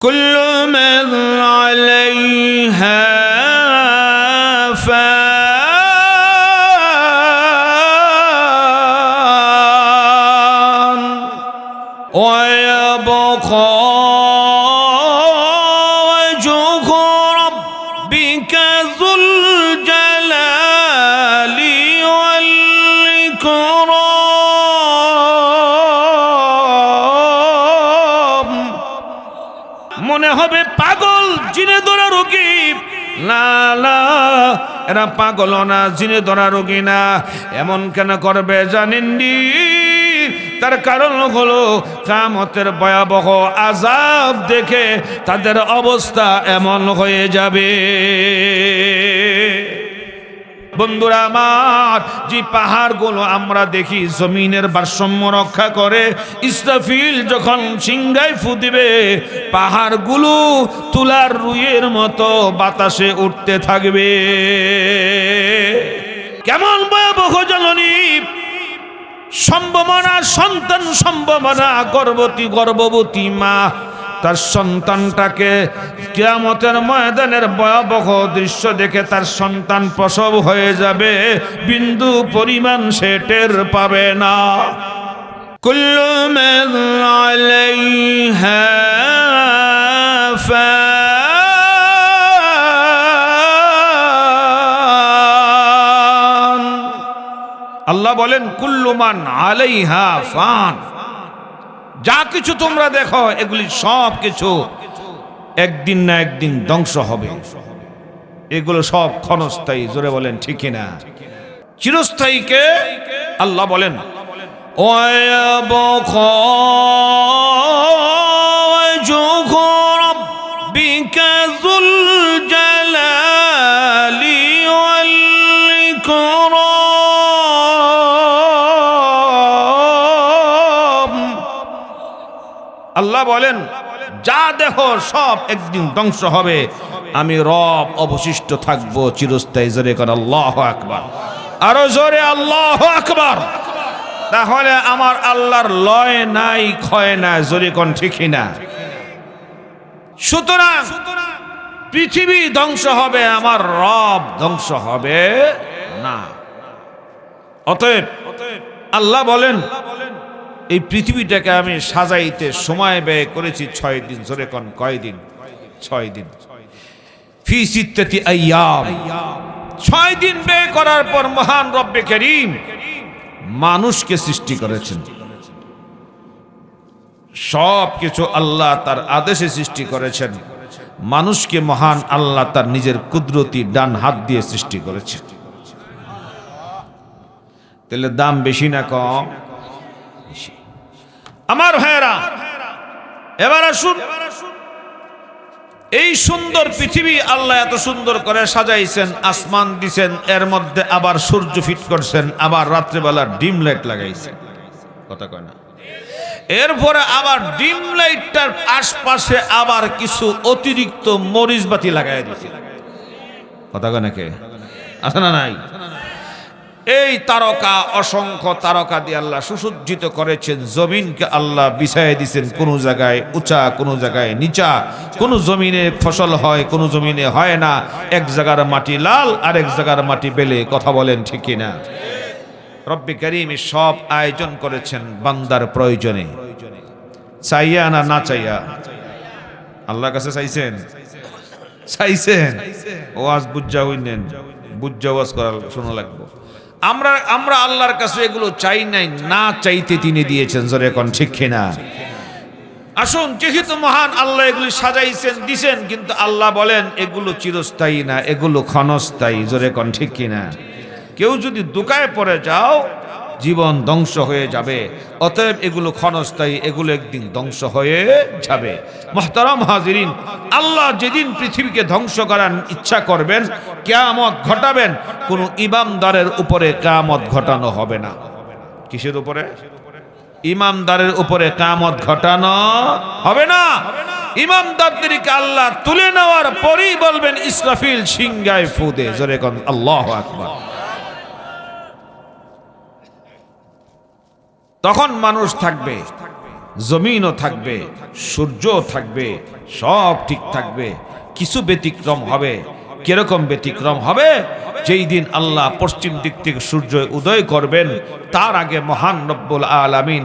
كل من عليها فان ويبقى وجه ربك ذو الجلال والإكرام মনে হবে পাগল জিনে ধরা রোগী না না এরা পাগল না জিনে ধরা রোগী না এমন কেন করবে জানেননি তার কারণ হলো কিয়ামতের ভয়াবহ আযাব দেখে তাদের অবস্থা এমন হয়ে যাবে বন্ধুরা আমার যে পাহাড়গুলো আমরা দেখি জমিনের ভারসাম্য রক্ষা করে ইসরাফিল যখন সিংহায় ফু দিবে পাহাড়গুলো তুলার রুইয়ের মতো বাতাসে উঠতে থাকবে কেমন ভয়াবহ জননী সম্ভাবনা সন্তান সম্ভাবনা গর্ভবতী মা তার সন্তানটাকে কিয়ামতের ময়দানের ভয়াবহ দৃশ্য দেখে তার সন্তান প্রসব হয়ে যাবে বিন্দু পরিমাণ সে টের পাবে না কুল্লু মান আলাইহা ফান আল্লাহ বলেন কুল্লু মান আলাইহা ফান যা কিছু তোমরা দেখো এগুলি সব কিছু একদিন না একদিন ধ্বংস হবে এগুলো সব ক্ষণস্থায়ী জোরে বলেন ঠিক না চিরস্থায়ীকে আল্লাহ বলেন ওয়ায়াবকা ওয়াজহু রাব্বিকা যুল জালালি ওয়াল ইকরাম আল্লাহ বলেন যা দেখো সব একদিন ধ্বংস হবে আমি রব অবশিষ্ট থাকবো চিরস্থায়ী জোরে কোন আল্লাহু আকবার আরো জোরে আল্লাহু আকবার তাহলে আমার আল্লাহর লয় নাই ক্ষয় নাই জোরে কোন ঠিক না সুতরাং পৃথিবী ধ্বংস হবে আমার রব ধ্বংস হবে না অতএব আল্লাহ বলেন এই পৃথিবীটাকে আমি সাজাইতে সময় ব্যয় করেছি 6 দিন জোরে কোন কয়দিন 6 দিন ফি সিত্তাতি আইয়াম 6 দিন ব্যয় করার পর মহান রব্বে কারীম মানুষকে সৃষ্টি করেছেন সব কিছু আল্লাহ তার আদেশে সৃষ্টি করেছেন মানুষকে মহান আল্লাহ তার নিজের কুদরতি ডান হাত দিয়ে সৃষ্টি করেছেন তাহলে দাম বেশি না কম আমার ভাইরা এবার আসুন এই সুন্দর পৃথিবী আল্লাহ এত সুন্দর করে সাজাইছেন আসমান দিছেন এর মধ্যে আবার সূর্য ফিট করছেন আবার রাত্রিবেলা ডিম লাইট লাগাইছেন কথা কয় না এরপরে আবার ডিম লাইটটার আশপাশে আবার কিছু অতিরিক্ত মরিচ বাতি লাগাই দিয়েছে কথা কয় নাকি আছে না নাই এই তারকা অসংখ্য তারকা দিয়ে আল্লাহ সুসজ্জিত করেছেন জমিনকে আল্লাহ বিছায় দিয়েছেন কোন জায়গায় উঁচা কোন জায়গায় নিচা কোন জমিনে ফসল হয় কোন জমিনে হয় না এক জায়গার মাটি লাল আর এক জায়গার মাটি বেলে কথা বলেন ঠিক না রব্বে কারীম সব আয়োজন করেছেন বান্দার প্রয়োজনে চাইয়া না চাইয়া আল্লাহর কাছে চাইছেন ওয়াজ বুঝা হইলেন বুঝা ওয়াজ করা শোনা লাগবে আমরা আল্লাহর কাছে এগুলো চাই নাই না চাইতে তিনি দিয়েছেন জোরে কোন ঠিক না আসুন যেহেতু মহান আল্লাহ এগুলি সাজাইছেন দিছেন কিন্তু আল্লাহ বলেন এগুলো চিরস্থায়ী না এগুলো ক্ষণস্থায়ী জোরে কোন ঠিক না কেউ যদি দুঃখায় পড়ে যাও জীবন ধ্বংস হয়ে যাবে অতএব এগুলো ক্ষণস্থায়ী এগুলো একদিন ধ্বংস হয়ে যাবে মুহতারাম হাজিরিন আল্লাহ যেদিন পৃথিবীকে ধ্বংস করার ইচ্ছা করবেন কিয়ামত ঘটাবেন কোন ইমামদারের উপরে কিয়ামত ঘটানো হবে না কিসের উপরে ইমামদারের উপরে কিয়ামত ঘটানো হবে না ইমামদারদেরকে আল্লাহ তুলে নেওয়ার পরেই বলবেন ইসরাফিল সিংহায় ফু দে জোরে কোন আল্লাহু আকবার তখন মানুষ থাকবে জমিনও থাকবে, সূর্যও থাকবে, সব ঠিক থাকবে। কিছু ব্যতিক্রম হবে। কিরকম ব্যতিক্রম হবে? যেই দিন আল্লাহ পশ্চিম দিক থেকে সূর্য উদয় করবেন, তার আগে মহান রব্বুল আলামিন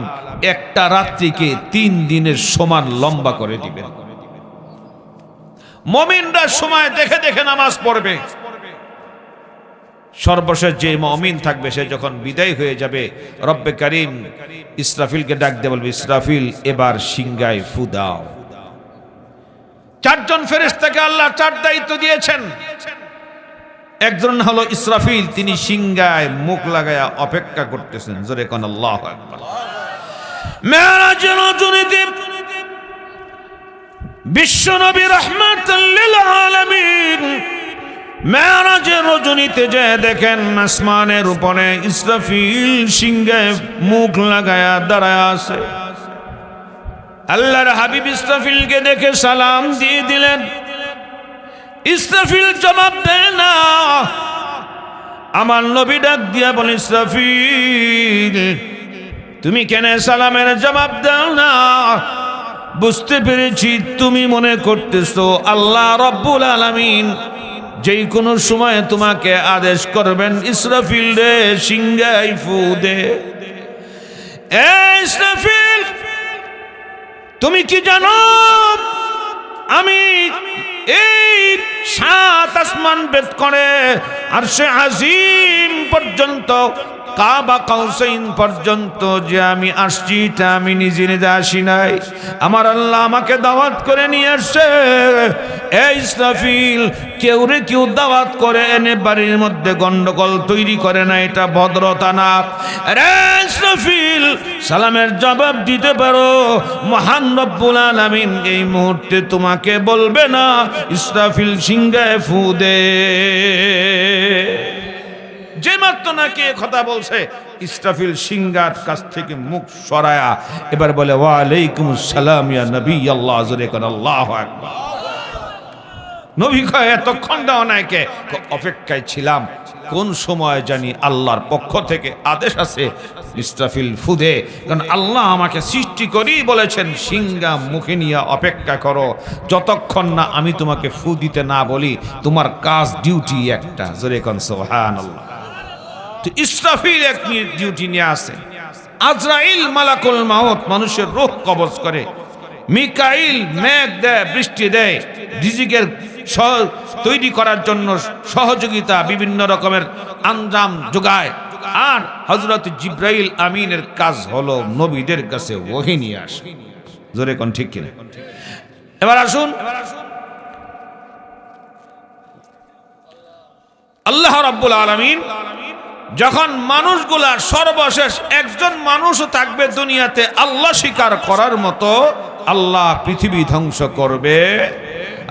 একটা রাত্রিকে 3 দিনের সমান লম্বা করে দিবেন। মুমিনরা সময় দেখে দেখে নামাজ পড়বে। সর্বশেষ যে মুমিন থাকবে, সে যখন বিদায় হয়ে যাবে, রব্বে কারীম ইসরাফিলকে ডাক দিয়ে বলবে, ইসরাফিল এবার সিংহায় ফু দাও। 4 জন ফেরেশতাকে আল্লাহ 4 দায়িত্ব দিয়েছেন। একজন হলো ইসরাফিল, তিনি সিংহায় মুখ লাগায়া অপেক্ষা করতেছেন। জোরে কোন আল্লাহু আকবার। মেরাজের রজনীতে বিশ্বনবী রাহমাতুল লিল আলামিন মেরাজের রজনীতে যে দেখেন আসমানের উপরে ইসরাফিল সিংহায় মুখ লাগায়া দাঁড়ায় আছে। আল্লাহর হাবিব ইসরাফিলকে দেখে সালাম দিয়ে দিলেন। ইসরাফিল জবাব দেয় না। আমার নবী ডাক দিয়া বলে, ইসরাফিল তুমি কেন সালামের জবাব দাও না? বুঝতে পেরেছি তুমি মনে করতেছো আল্লাহ রব্বুল আলামিন যেই কোনো সময় তোমাকে আদেশ করবেন, ইসরাফিল রে সিংহায় ফু দে। ইসরাফিল তুমি কি জানো আমি এই 7 আসমান ভেদ করে আরশে আজিম পর্যন্ত, কাবা কাউসাইন পর্যন্ত যে আমি আসছি, তা আমি নিজে নিজে আসি নাই। আমার আল্লাহ আমাকে দাওয়াত করে নিয়ে আসছে। এই ইসরাফিল কেউ রে কেউ দাওয়াত করে এনে বাড়ির মধ্যে গন্ডগোল তৈরি করে না, এটা ভদ্রতা না। রে ইসরাফিল সালামের জবাব দিতে পারো, মহান রব্বুল আলামিন এই মুহূর্তে তোমাকে বলবে না ইসরাফিল সিংহায় ফু দে। যে মাত্র নাকি কথা বলছে, ইসরাফিল সিংহার কাছ থেকে মুখ সরায়া এবার বলে, ওয়া আলাইকুম আসসালাম ইয়া নবী আল্লাহ। জোরে কোন আল্লাহু আকবার। নবী কয়, এতক্ষণ দাও নাকি? অপেক্ষায় ছিলাম, কোন সময় জানি আল্লাহর পক্ষ থেকে আদেশ আছে ইসরাফিল ফু দে। কারণ আল্লাহ আমাকে সৃষ্টি করেই বলেছেন সিংহা মুখে নিয়ে অপেক্ষা করো, যতক্ষণ না আমি তোমাকে ফু দিতে না বলি। তোমার কাজ ডিউটি একটা। জোরে কোন সুবহানাল্লাহ। ইসরাফিল এক ডিউটি নিয়ে আসে। আজরাইল মালাকুল মাউত মানুষের রূহ কবজ করে। মিকাইল মেঘ দেয়, বৃষ্টি দেয়, রিজিকের তৈরি করার জন্য সহযোগিতা বিভিন্ন রকমের আঞ্জাম যোগায়। আর হযরত জিব্রাইল আমিনের কাজ হলো নবীদের কাছে ওহী নিয়ে আসে। জোরে কোন ঠিক কিনা? এবার আসুন, আল্লাহ রাব্বুল আলামিন যখন মানুষগুলা সর্বশেষ একজন মানুষও থাকবে দুনিয়াতে আল্লাহ স্বীকার করার মতো, আল্লাহ পৃথিবী ধ্বংস করবে।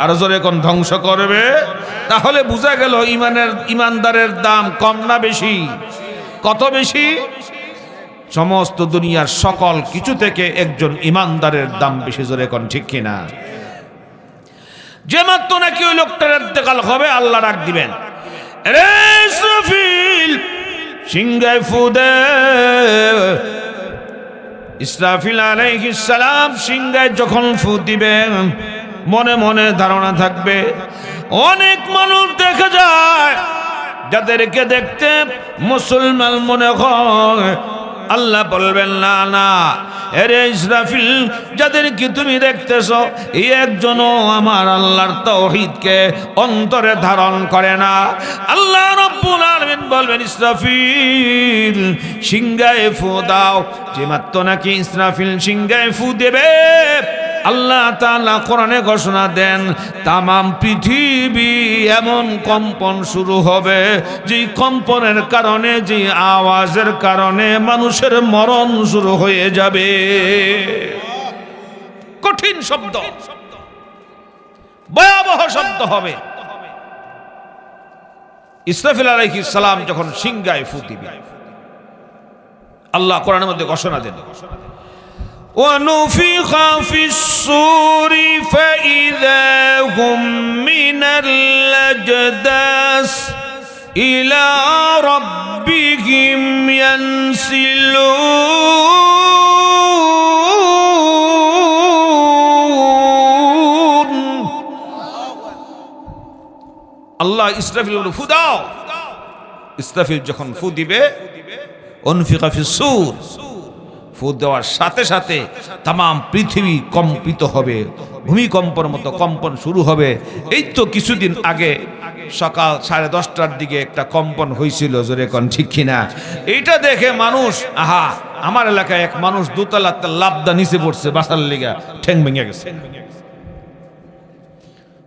আর জোরে কোন ধ্বংস করবে? তাহলে বোঝা গেল ইমানদারের দাম কম না বেশি? কত বেশি? সমস্ত দুনিয়ার সকল কিছু থেকে একজন ইমানদারের দাম বেশি। জোরে কোন ঠিক কিনা? যে মাত্র নাকি ওই লোকটার ইন্তেকাল হবে, আল্লাহ ডাক দিবেন, রে ইসরাফিল সিংহায় ফু দে। ইসরাফিল আলাইহিস সালাম সিংহায় যখন ফু দিবেন, মনে মনে ধারণা থাকবে, অনেক মানুষ দেখা যায় যাদেরকে দেখতে মুসলমান মনে হয়। আল্লাহ বলবেন, না না, এরে ইসরাফিল যাদেরকে তুমি দেখতেছ, এই একজনও আমার আল্লাহর তাওহীদকে অন্তরে ধারণ করে না। আল্লাহ রাব্বুল আলামিন বলবেন, ইসরাফিল সিংহায় ফু দাও। যে মাত্র নাকি ইসরাফিল সিংহায় ফু দেবে, আল্লাহ তাআলা কোরআনে ঘোষণা দেন, তামাম পৃথিবী এমন কম্পন শুরু হবে, যে কম্পনের কারণে, যে আওয়াজের কারণে মানুষের মরণ শুরু হয়ে যাবে। কঠিন শব্দ, ভয়াবহ শব্দ হবে। ইসরাফিল আলাইহিস সালাম যখন সিংহায় ফু দিবে, আল্লাহ কোরআনের মধ্যে ঘোষণা দেন, ونفخ في الصور فإذا هم من الأجداث إلى ربهم ينسلون আল্লাহ ইসরাফিল ফু দাও। ইসরাফিল যখন ফু দিবে, উনফিকা ফিস সূর, ফু দেওয়ার সাথে সাথে তাম পৃথিবী কম্পিত হবে, ভূমিকম্পের মতো কম্পন শুরু হবে। এই তো কিছুদিন আগে সকাল 10:30টার দিকে একটা কম্পন হয়েছিল, জোরে কোন ঠিক কিনা? এইটা দেখে মানুষ, আহা, আমার এলাকায় এক মানুষ দোতলাতে লাফদা নিচে পড়ছে, বাসার লিগা ঠ্যাং ভেঙে গেছে।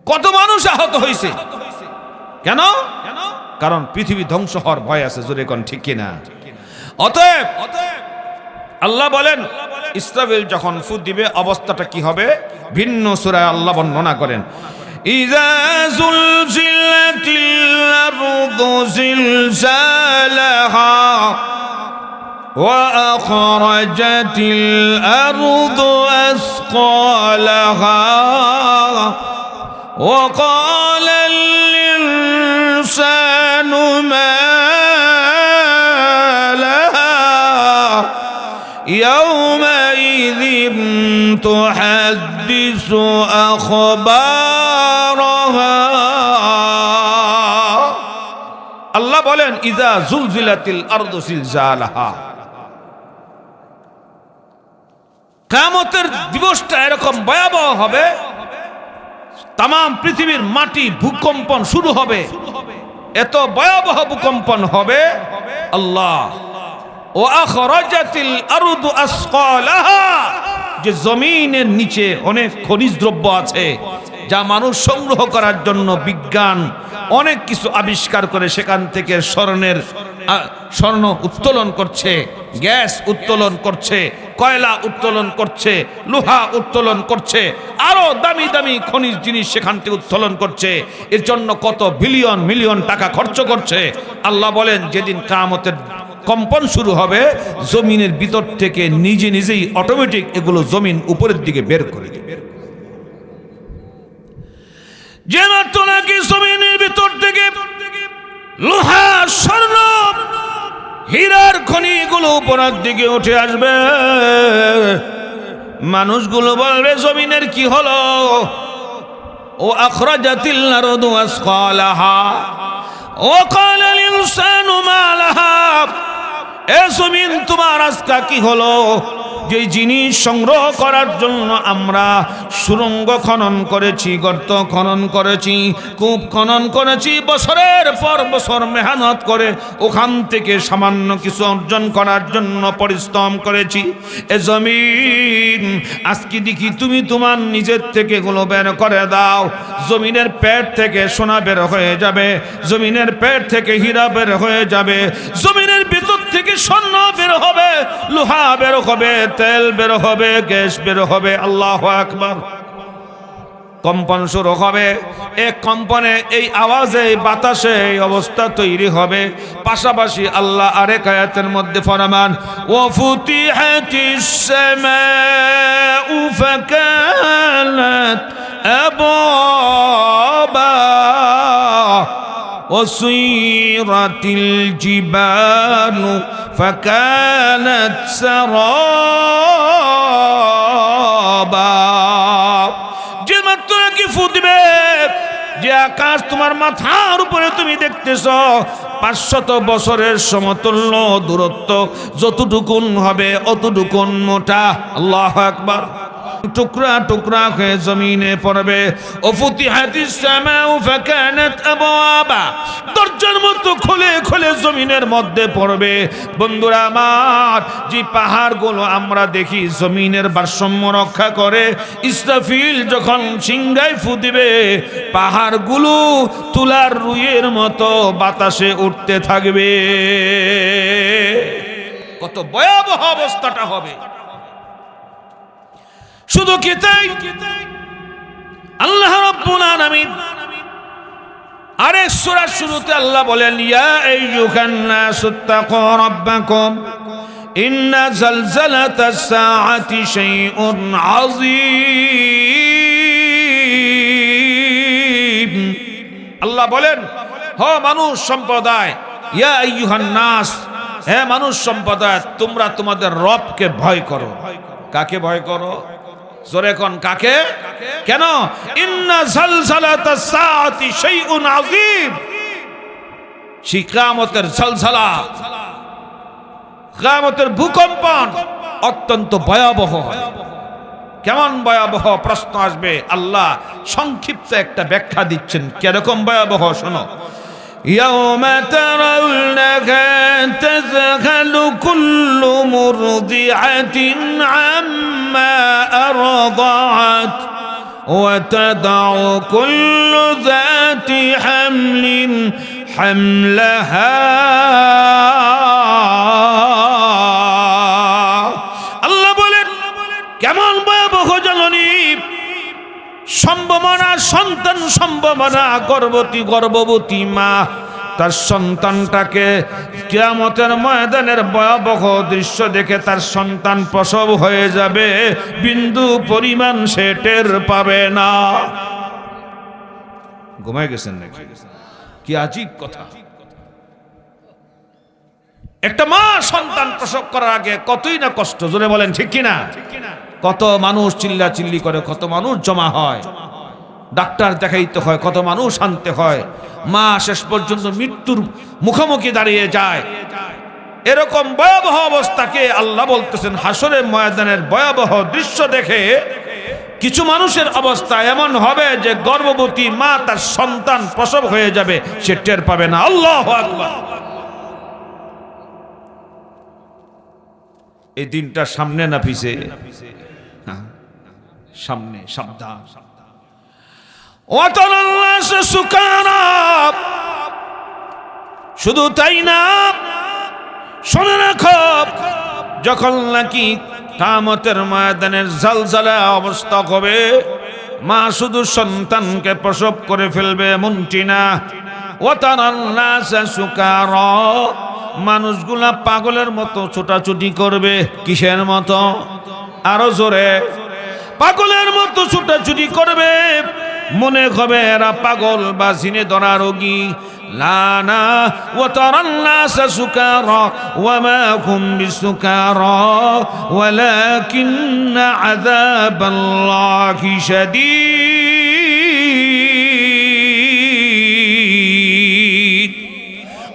কত মানুষ আহত হয়েছে, কেন? কারণ পৃথিবী ধ্বংস হওয়ার ভয় আছে, জোরে কোন ঠিক কিনা? অতএব আল্লাহ বলেন ইসরাফিল যখন ফু দিবে অবস্থাটা কি হবে ভিন্ন সূরায় আল্লাহ বর্ণনা করেন। ইযা যুলজিলাতিল আরদু জিলজালাহা ওয়া আখরাজাতিল আরদু আসকালাহা ওয়া ক্বালাল ইনসানু মা يومئذ تحدث أخبارها আল্লাহ বলেন ইযা যুলজিলাতিল আরদু জিলজালাহা, কিয়ামতের দিবসটা এরকম ভয়াবহ হবে, তাম পৃথিবীর মাটি ভূকম্পন শুরু হবে, এত ভয়াবহ ভূকম্পন হবে। আল্লাহ ও আখরাজাতিল আরদু আসকালাহা, যে জমিনের নিচে অনেক খনিজ দ্রব্য আছে যা মানুষ সংগ্রহ করার জন্য বিজ্ঞান অনেক কিছু আবিষ্কার করে সেখান থেকে স্বর্ণ উত্তোলন করছে, গ্যাস উত্তোলন করছে, কয়লা উত্তোলন করছে, লোহা উত্তোলন করছে, আরো দামি দামি খনিজ জিনিস সেখান থেকে উত্তোলন করছে। এর জন্য কত বিলিয়ন মিলিয়ন টাকা খরচ করছে। আল্লাহ বলেন যেদিন কিয়ামতের কম্পন শুরু হবে, জমিনের ভিতর থেকে নিজে নিজেই অটোমেটিক এগুলো জমিন উপরের দিকে বের করে দেবে। যে মাত্র নাকি জমিনের ভিতর থেকে লোহা, স্বর্ণ, হীরার খনিগুলো উপরের দিকে উঠে আসবে, মানুষগুলো বলবে জমিনের কি হলো? ও আখরাজাতিল আরদু আসকালাহা ওয়া ক্বালাল ইনসানু মা লাহা, এ জমিন তোমার আজকে কি হলো? যে জিনিস সংগ্রহ করার জন্য আমরা সুড়ঙ্গ খনন করেছি, গর্ত খনন করেছি, কূপ খনন করেছি, বছরের পর বছর মেহনত করে ওখান থেকে সামান্য কিছু অর্জন করার জন্য পরিশ্রম করেছি, এ জমিন আজকে দেখি তুমি তোমার নিজের থেকে এগুলো বের করে দাও। জমিনের পেট থেকে সোনা বের হয়ে যাবে, জমিনের পেট থেকে হীরা বের হয়ে যাবে, জমিনের ভিতর থেকে স্বর্ণ বের হবে, লোহা বের হবে, তেল বের হবে, গ্যাস বের হবে। আল্লাহু আকবার। কম্পন শুরু হবে, এক কম্পনে, এই আওয়াজে, এই বাতাসে এই অবস্থা তৈরি হবে। পাশাপাশি আল্লাহ আরেক আয়াতের মধ্যে ফরমান ওয়া ফুতিহাতিস সামাউ ফাকানাত আবওয়াবা ওয়া সুয়িরাতিল জিবালু ফাকানাত সারাবা। যে মাত্র কি ফুটবে, যে আকাশ তোমার মাথার উপরে তুমি দেখতেছ 500 বছরের সমতুল্য দূরত্ব, যতটুকুন হবে অতটুকুন মোটা। আল্লাহু আকবার। টুকরা টুকরা হয়ে জমিনে পড়বে। ও ফুতিহাতিস সামাউ ফাকানাত আবওয়াবা, দরজার মতো খুলে খুলে জমিনের মধ্যে পড়বে। বন্ধুরা আমার, যে পাহাড়গুলো আমরা দেখি জমিনের ভারসাম্য রক্ষা করে, ইসরাফিল যখন সিংহায় ফু দিবে, পাহাড়গুলো তুলার রুইয়ের মতো বাতাসে উঠতে থাকবে। কত ভয়াবহ অবস্থাটা হবে। শুধু কি তাই, আল্লাহ রাব্বুল আলামিন আরেক সূরার শুরুতে আল্লাহ বলেন ইয়া আইয়ুহান নাসুত্তাকু রাব্বাকুম ইন্না জালজালাতাস সাআতি শাইউন আযীম। আল্লাহ বলেন, হে মানুষ সম্প্রদায়, ইয়া আইয়ুহান নাস, হে মানুষ সম্প্রদায়, তোমরা তোমাদের রবকে ভয় করো। কাকে ভয় করো? জোরে কোন কাকে? কেন? ইন্না জালজালাতাস সাআতি শাইউন আযীম। কিয়ামতের জালজালা, কিয়ামতের ভূকম্পন অত্যন্ত ভয়াবহ। কেমন ভয়াবহ প্রশ্ন আসবে, আল্লাহ সংক্ষিপ্ত একটা ব্যাখ্যা দিচ্ছেন কিরকম ভয়াবহ শোনো। يوم ترونها تذهل كل مرضعة عما أرضعت وتضع كل ذات حمل حملها আল্লাহ বলেন কেমন ভয়াবহ জ্বালানি, সম্ভাবনা সন্তান সম্ভাবনা, গর্ভবতী মা তার সন্তানটাকে কিয়ামতের ময়দানের ভয়াবহ দৃশ্য দেখে তার সন্তান প্রসব হয়ে যাবে, বিন্দু পরিমাণ সে টের পাবে না। ঘুমায় গেছেন নাকি? কি আজীব কথা। একটা মা সন্তান প্রসব করার আগে কতই না কষ্ট, জোরে বলেন ঠিক কিনা? কত মানুষ চিল্লা চিল্লি করে, কত মানুষ জমা হয়, ডাক্তার দেখাইতে হয়, কত মানুষ আনতে হয়, মা শেষ পর্যন্ত মৃত্যুর মুখোমুখি দাঁড়িয়ে যায়। এরকম ভয়াবহ অবস্থাকে আল্লাহ বলতেছেন হাসরের ময়দানের ভয়াবহ দৃশ্য দেখে কিছু মানুষের অবস্থা এমন হবে যে গর্ভবতী মা তার সন্তান প্রসব হয়ে যাবে, সে টের পাবে না। আল্লাহু আকবার। এই দিনটা সামনে না পিছে? সামনে। সাবধান। শুধু তাই না, শুনে রাখো, যখন নাকি কিয়ামতের ময়দানের জালজালা অবস্থা হবে, মা শুধু সন্তানকে প্রসব করে ফেলবে এমনটি না। মানুষগুলা পাগলের মতো ছোটাছুটি করবে। কিসের মতো? আরো জোরে। পাগলের মতো ছোটাছুটি করবে, মনে হবে এরা পাগল বা জিনে ধরা রোগী। লানা ওয়া তারান নাসা সুকারা ওয়া মা হুম বিসুকারা ওয়ালাকিন্না আযাবাল্লাহি শাদীদ।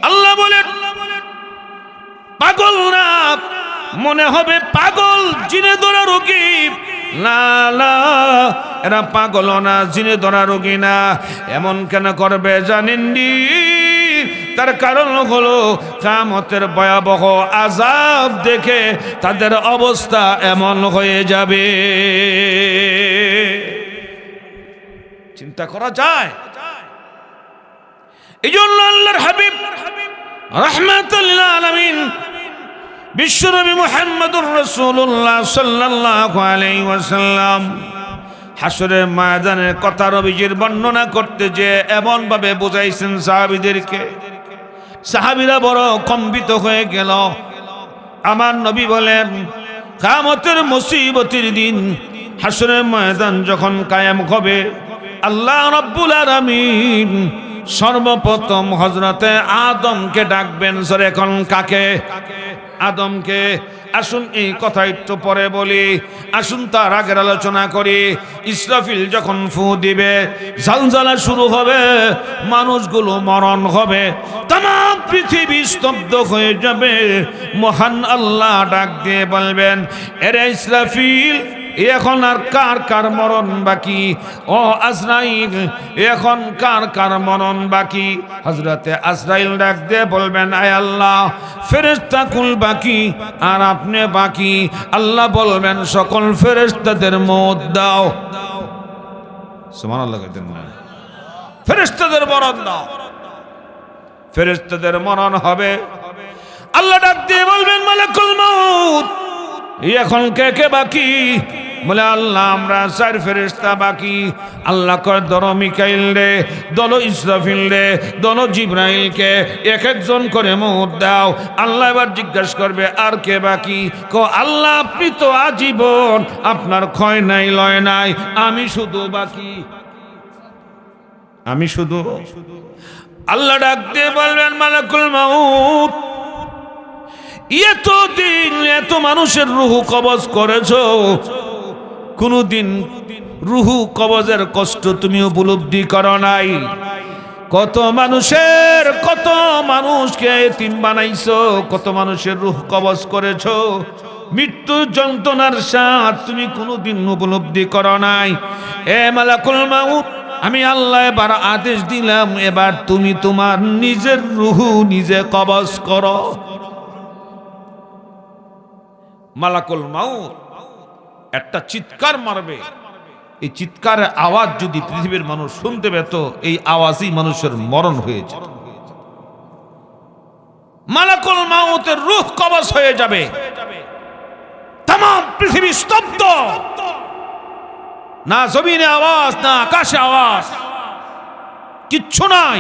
আল্লাহ বলেন পাগল না, মনে হবে পাগল, জিনে ধরা রোগী। না না, এরা পাগল না, জিনে ধরা রোগী না। এমন কেন করবে জানেননি? তার কারণ হলো কিয়ামতের ভয়াবহ আযাব দেখে তাদের অবস্থা এমন হয়ে যাবে। চিন্তা করা যায়? এই জন্য আল্লাহর হাবিব রাহমাতুল লিল আলামিন বিশ্বনবী মুহাম্মদুর রাসূলুল্লাহ সাল্লাল্লাহু আলাইহি ওয়াসাল্লাম হাসরের ময়দানের কথা নবীজির বর্ণনা করতে যে এমন ভাবে বুঝাইছেন সাহাবীদেরকে, সাহাবীরা বড় কম্পিত হয়ে গেল। আমার নবী বলেন কিয়ামতের মুসিবতের দিন হাসরের ময়দান যখন কায়েম হবে, আল্লাহ রাব্বুল আলামিন সর্বপ্রথম হযরতে আদমকে ডাকবেন। জোরে এখন কাকে? আদমকে। আসুন এই কথা একটু পরে বলি, আসুন তার আগের আলোচনা করি। ইসরাফিল যখন ফু দিবে, জালজালা শুরু হবে, মানুষগুলো মরণ হবে, তামাম পৃথিবী স্তব্ধ হয়ে যাবে। মহান আল্লাহ ডাক দিয়ে বলবেন, এরে ইসরাফিল, এখন আর কার কার মরণ বাকি? ও আজরাইল, এখন কার কার মরণ বাকি? হযরতে আজরাইল ডাক দিয়ে বলবেন, আয় আল্লাহ, ফেরেশতা কুল বাকি আর আপনি বাকি। আল্লাহ বলবেন, সকল ফেরেশতাদের মওত দাও। সুবহানাল্লাহ। ফেরেশতাদের মরণ দাও। ফেরেশতাদের মরণ হবে। আল্লাহ ডাক দিয়ে বলবেন, মালাকুল মউত, এখন কে কে বাকি? বলে, আল্লাহ আমরা 4 ফেরেশতা বাকি। আল্লাহ কয়, ধরো মিকাইল রে, ধরো ইসরাফিল রে, ধরো জিবরাইলকে, এক একজন করে মউত দাও। আল্লাহ এবার জিজ্ঞাসা করবে, আর কে বাকি? আল্লাহ আপনি তো আজীবন, আপনার ক্ষয় নাই লয় নাই, আমি শুধু বাকি, আমি শুধু। আল্লাহ ডাক দিয়ে বলবেন, মালাকুল মউত, এতদিন এত মানুষের রূহ কবজ করেছো, কোনদিন রুহু কবজের কষ্ট তুমি উপলব্ধি করো নাই। কত মানুষকে এতিম বানাইছো, কত মানুষের রূহ কবজ করেছো, মৃত্যুর যন্ত্রণার স্বাদ তুমি কোনোদিন উপলব্ধি করো নাই। এ মালাকুল মাউত, আমি আল্লাহ এবার আদেশ দিলাম, এবার তুমি তোমার নিজের রূহ নিজে কবজ করো। মালাকুল মাউত একটা চিৎকার মারবে, এই চিৎকারের আওয়াজ যদি পৃথিবীর মানুষ শুনতে পেত, এই আওয়াজই মানুষের মরণ হয়েছে। মালাকুল মাউতের রূহ কবজ হয়ে যাবে, तमाम পৃথিবী স্তব্ধ, না জমিনে আওয়াজ না আকাশে আওয়াজ, কিচ্ছু নাই।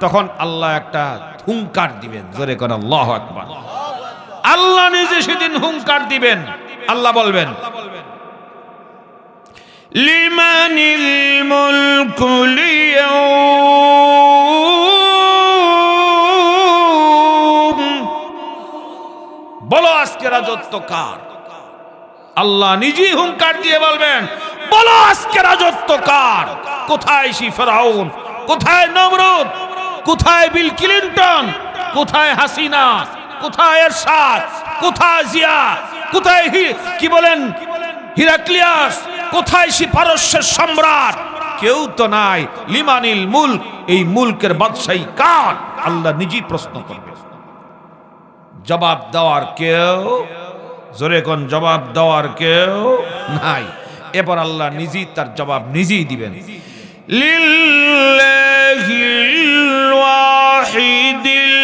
তখন আল্লাহ একটা হুঙ্কার দিবেন, জোরে করে আল্লাহু আকবার। আল্লাহ নিজে সেদিন হুঙ্কার দিবেন, আল্লাহ বলবেন লিমানিল মুলকুল ইয়াউম, বলো আজকে রাজত্ব কার। আল্লাহ নিজেই হুঙ্কার দিয়ে বলবেন, বলো আজকে রাজত্ব কার। কোথায় সেই ফেরাউন, কোথায় নমরুদ, কোথায় বিল ক্লিনটন, কোথায় হাসিনা, কোথায় এরশাদ, কোথায় জিয়া, কোথায় কি বলেন হিরাক্লিয়াস, কোথায় সে পারস্যের সম্রাট, কেউ তো নাই। লিমানিল মুলক, এই মুলকের বাদশাহী কার। আল্লাহ নিজেই প্রশ্ন করবে, জবাব দেওয়ার কেউ, জোরে কোন জবাব দেওয়ার কেউ নাই। এবার আল্লাহ নিজেই তার জবাব নিজেই দিবেন। লিল্লাহিল ওয়াহিদিল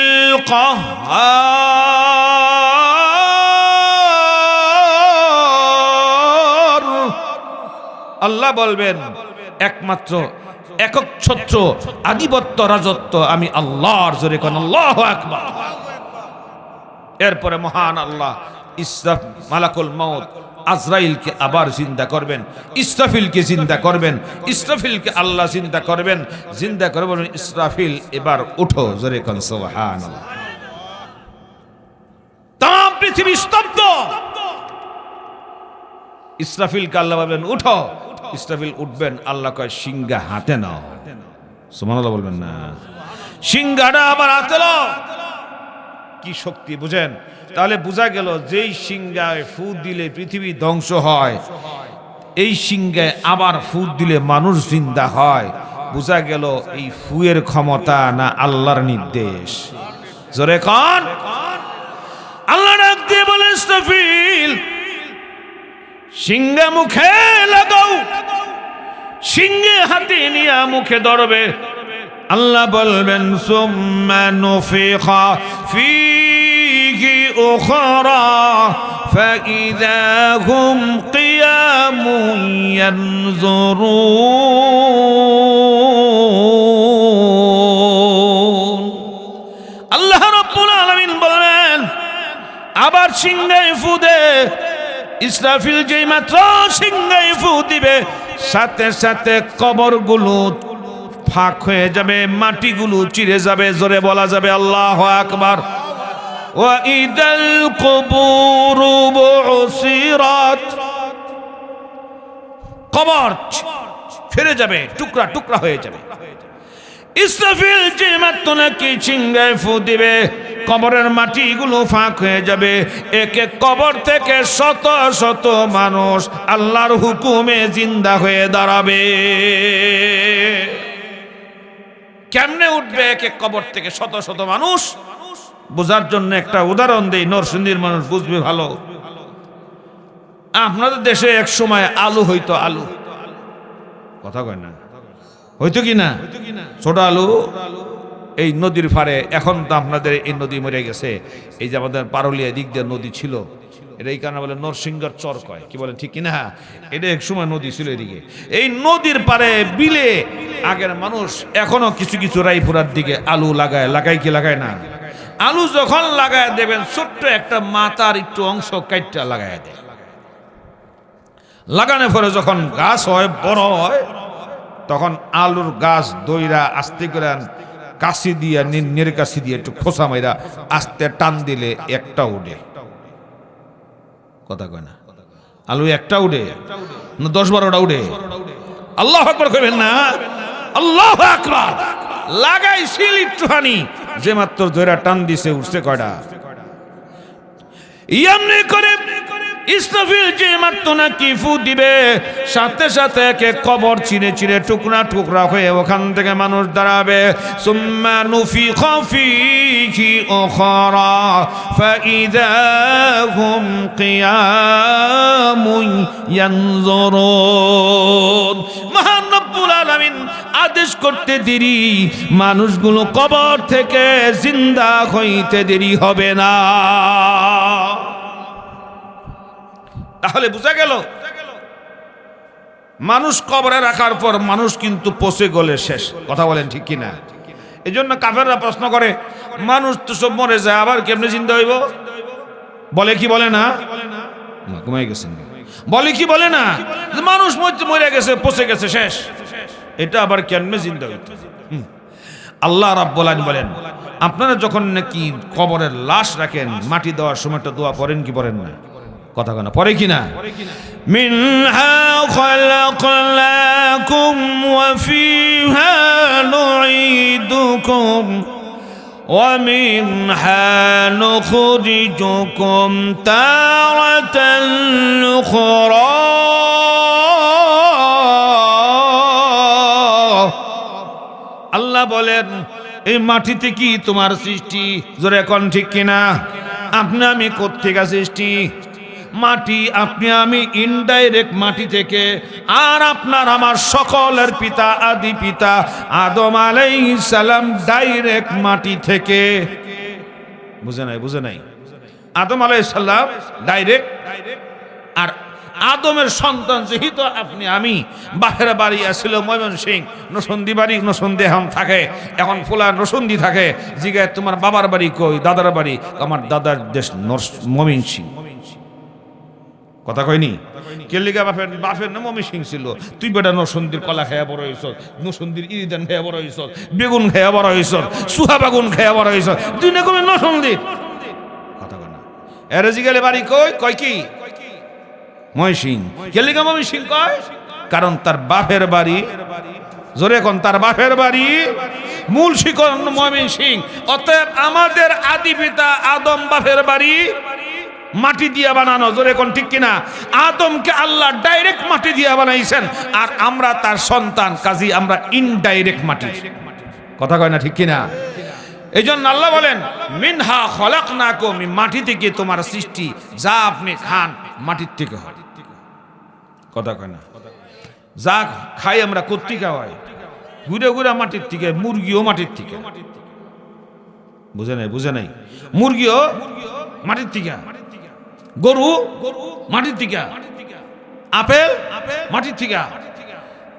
কাহ্হার, আল্লাহ বলবেন একমাত্র একক ছত্র আধিপত্য রাজত্ব আমি আল্লাহর, জোরে কোন আল্লাহু আকবার। এরপরে মহান আল্লাহ মালাকুল মাউত আজরাইলকে আবার জিন্দা করবেন, ইসরাফিলকে জিন্দা করবেন, ইসরাফিলকে আল্লাহ জিন্দা করবেন, জিন্দা করে বলবেন ইসরাফিল এবার উঠো, জোরে কোন সুবহানাল্লাহ। তাম পৃথিবী স্তব্ধ, ইসরাফিলকে আল্লাহ বলবেন উঠো, ইসরাফিল উঠবেন, আল্লাহ কয় সিংহা হাতে নাও, সুবহানাল্লাহ বলবেন না, সিংহাটা আবার হাতে নাও। কি শক্তি বুঝেন। তাহলে বোঝা গেল যেই সিংহায় ফু দিলে পৃথিবী ধ্বংস হয়, এই সিংহায় আবার ফু দিলে মানুষ জিন্দা হয়। বোঝা গেল এই ফুয়ের ক্ষমতা না আল্লাহর নির্দেশ। জোরে কোন আল্লাহ ডাক দিয়ে বলে ইসরাফিল সিংহা মুখে লাগাও, সিংহে হাতে নিয়ে মুখে ধরবে। আল্লাহ বলবেন সুম্মা নুফিখা ফীহি উখরা ফাইযা হুম কিয়ামুন ইয়ানজুরুন। আল্লাহ রাব্বুল আলামিন বলেন আবার সিংহায় ফু দে। ইসরাফিল যেই মাত্র সিংহায় ফু দিবে, সাথে সাথে কবরগুলো ফাঁক হয়ে যাবে, মাটিগুলো চিরে যাবে, জোরে বলা যাবে আল্লাহু আকবার। ওয়া ইদাল কুবুরু বুসিরাত, কবর ফিরে যাবে, টুকরা টুকরা হয়ে যাবে। ইসরাফিল যে মাত্র নাকি সিংহায় ফু দিবে, কবরের মাটিগুলো ফাঁক হয়ে যাবে। এক এক কবর থেকে শত শত মানুষ আল্লাহর হুকুমে জিন্দা হয়ে দাঁড়াবে। কেমনে উঠবে এক এক কবর থেকে শত শত মানুষ? বোঝার জন্য একটা উদাহরণ দেই, নরসিংদীর মানুষ বুঝবে ভালো। আপনাদের দেশে এক সময় আলু হইতো, আলু কথা কয় না, হইতো কি না, ছোট আলু এই নদীর পাড়ে। এখন তো আপনাদের এই নদী মরে গেছে। এই যে আমাদের পারুলিয়া দিক দিয়ে নদী ছিল, এটা এই কারণে বলে নরসিংহর চর কয়, কি বলেন ঠিক কিনা? এটা এক সময় নদী ছিল এদিকে। এই নদীর পাড়ে বিলে আগের মানুষ এখনো কিছু কিছু রায়পুরার দিকে আলু লাগায় কি লাগায় না? আলু যখন লাগায় দেবেন, ছোট্ট একটা মাথার একটু অংশ কাইটটা লাগায় দেয়। লাগানোর পরে যখন গাছ হয়, বড় হয়, তখন আলুর গাছ দইরা আস্তে করে কাশি দিয়া নির কাশি দিয়ে একটু খোসা মাইরা আস্তে টান দিলে একটা উঠে, কথা কয় না। আলু একটা উঠে না 10-12টা উঠে? আল্লাহু আকবার কইবেন না? আল্লাহু আকবার। লাগাইছিল একটুখানি, যে মাত্র জোরা টান দিছে উঠছে কয়টা? এমনি করে ইসরাফিল যে মাত্র নাকি ফু দিবে, সাথে সাথে একে কবর চিরে চিরে টুকরা টুকরা হয়ে ওখান থেকে মানুষ দাঁড়াবে। সুম্মা নুফিখা ফীহি উখরা ফাইযা হুম কিয়ামুন ইয়ানজুরুন। মহান রব্বুল আলামিন আদেশ করতে দেরি, মানুষগুলো কবর থেকে জিন্দা হইতে দেরি হবে না। তাহলে বোঝা গেল মানুষ কবরে রাখার পর মানুষ কিন্তু পচে গলে শেষ। কথা বলেন ঠিক কিনা? এই জন্য কাফেররা প্রশ্ন করে, মানুষ তো সব মরে যায়, আবার কেমনে জিন্দা হইব? বলে কি বলে না? ঘুমাই গেছেন বলে কি বলে না? মানুষ মরে গেছে, পচে গেছে, শেষ, এটা আবার কেমনে জিন্দা হইত? আল্লাহ রাব্বুল আলামিন বলেন, আপনারা যখন নাকি কবরের লাশ রাখেন, মাটি দেওয়ার সময়টা দোয়া পড়েন কি পড়েন না? কথা কেন পরে কিনা? মিনহা খালাকনাকুম ওয়া ফিহা নুঈদুকুম ওয়া মিনহা নুখরিজুকুম তারাতান উখরা। আল্লাহ বলেন, এই মাটিতে কি তোমার সৃষ্টি? জোরে এখন ঠিক কিনা? আপনি আমি কোত্থেকে সৃষ্টি? মাটি, আপনি আমি ইনডাইরেক্ট মাটি থেকে, আর আপনার আমার সকলের পিতা আদি পিতা আদম আলাইহিস সালাম ডাইরেক্ট মাটি থেকে। বুঝে নাই? বুঝে নাই? আদম আলাইহিস সালাম ডাইরেক্ট, আর আদমের সন্তান যেহেতু আপনি আমি, বাপের বাড়ি আসছিল ময়মনসিংহ, নরসিংদী বাড়ি নরসিংদী এখন থাকে, এখন ফুলা নরসিংদী থাকে। জিগায় তোমার বাবার বাড়ি কই? দাদার বাড়ি? আমার দাদার দেশ ময়মনসিংহ। কথা কয়নি? কেলিগা বাপের নাম ময়মনসিংহ ছিল, তুই বেটা নরসিংদীর কলা খেয়া বড় হইছ, নরসিংদীর ইরিদান খেয়া বড় হইছ, বেগুন খেয়া বড় হইছ, সুহা বাগুন খেয়া বড় হইছ, তুই না কবে নরসিংদীর? কথা কয় না? এরে জিগালে বাড়ি কই? কয় কি? ময়মনসিংহ। কেলিগা ময়মনসিংহ কয়? কারণ তার বাপের বাড়ি, জোরে কোন, তার বাপের বাড়ি মূল শিকড় ময়মনসিংহ। অতএব আমাদের আদি পিতা আদম বাপের বাড়ি মাটি দিয়া বানানো। জোরে কোন ঠিক কিনা? আদমকে আল্লাহ ডাইরেক্ট মাটি দিয়া বানাইছেন, আর আমরা তার সন্তান, কাজী আমরা ইনডাইরেক্ট মাটি। কথা কয় না ঠিক কিনা? এই জন্য আল্লাহ বলেন, মিনহা খলাকনাকুম, মাটি থেকে তোমার সৃষ্টি, যা আপনি খান মাটির থেকে হয়। কথা কয় না? যা খাই আমরা কোত্থেকে হয়? ঘুরে ঘুরে মাটির থেকে। মুরগিও মাটির থেকে। বুঝে নাই? বুঝে নাই? মুরগিও মাটির থেকে, গরু মাটির থেকে, আপেল মাটির থেকে,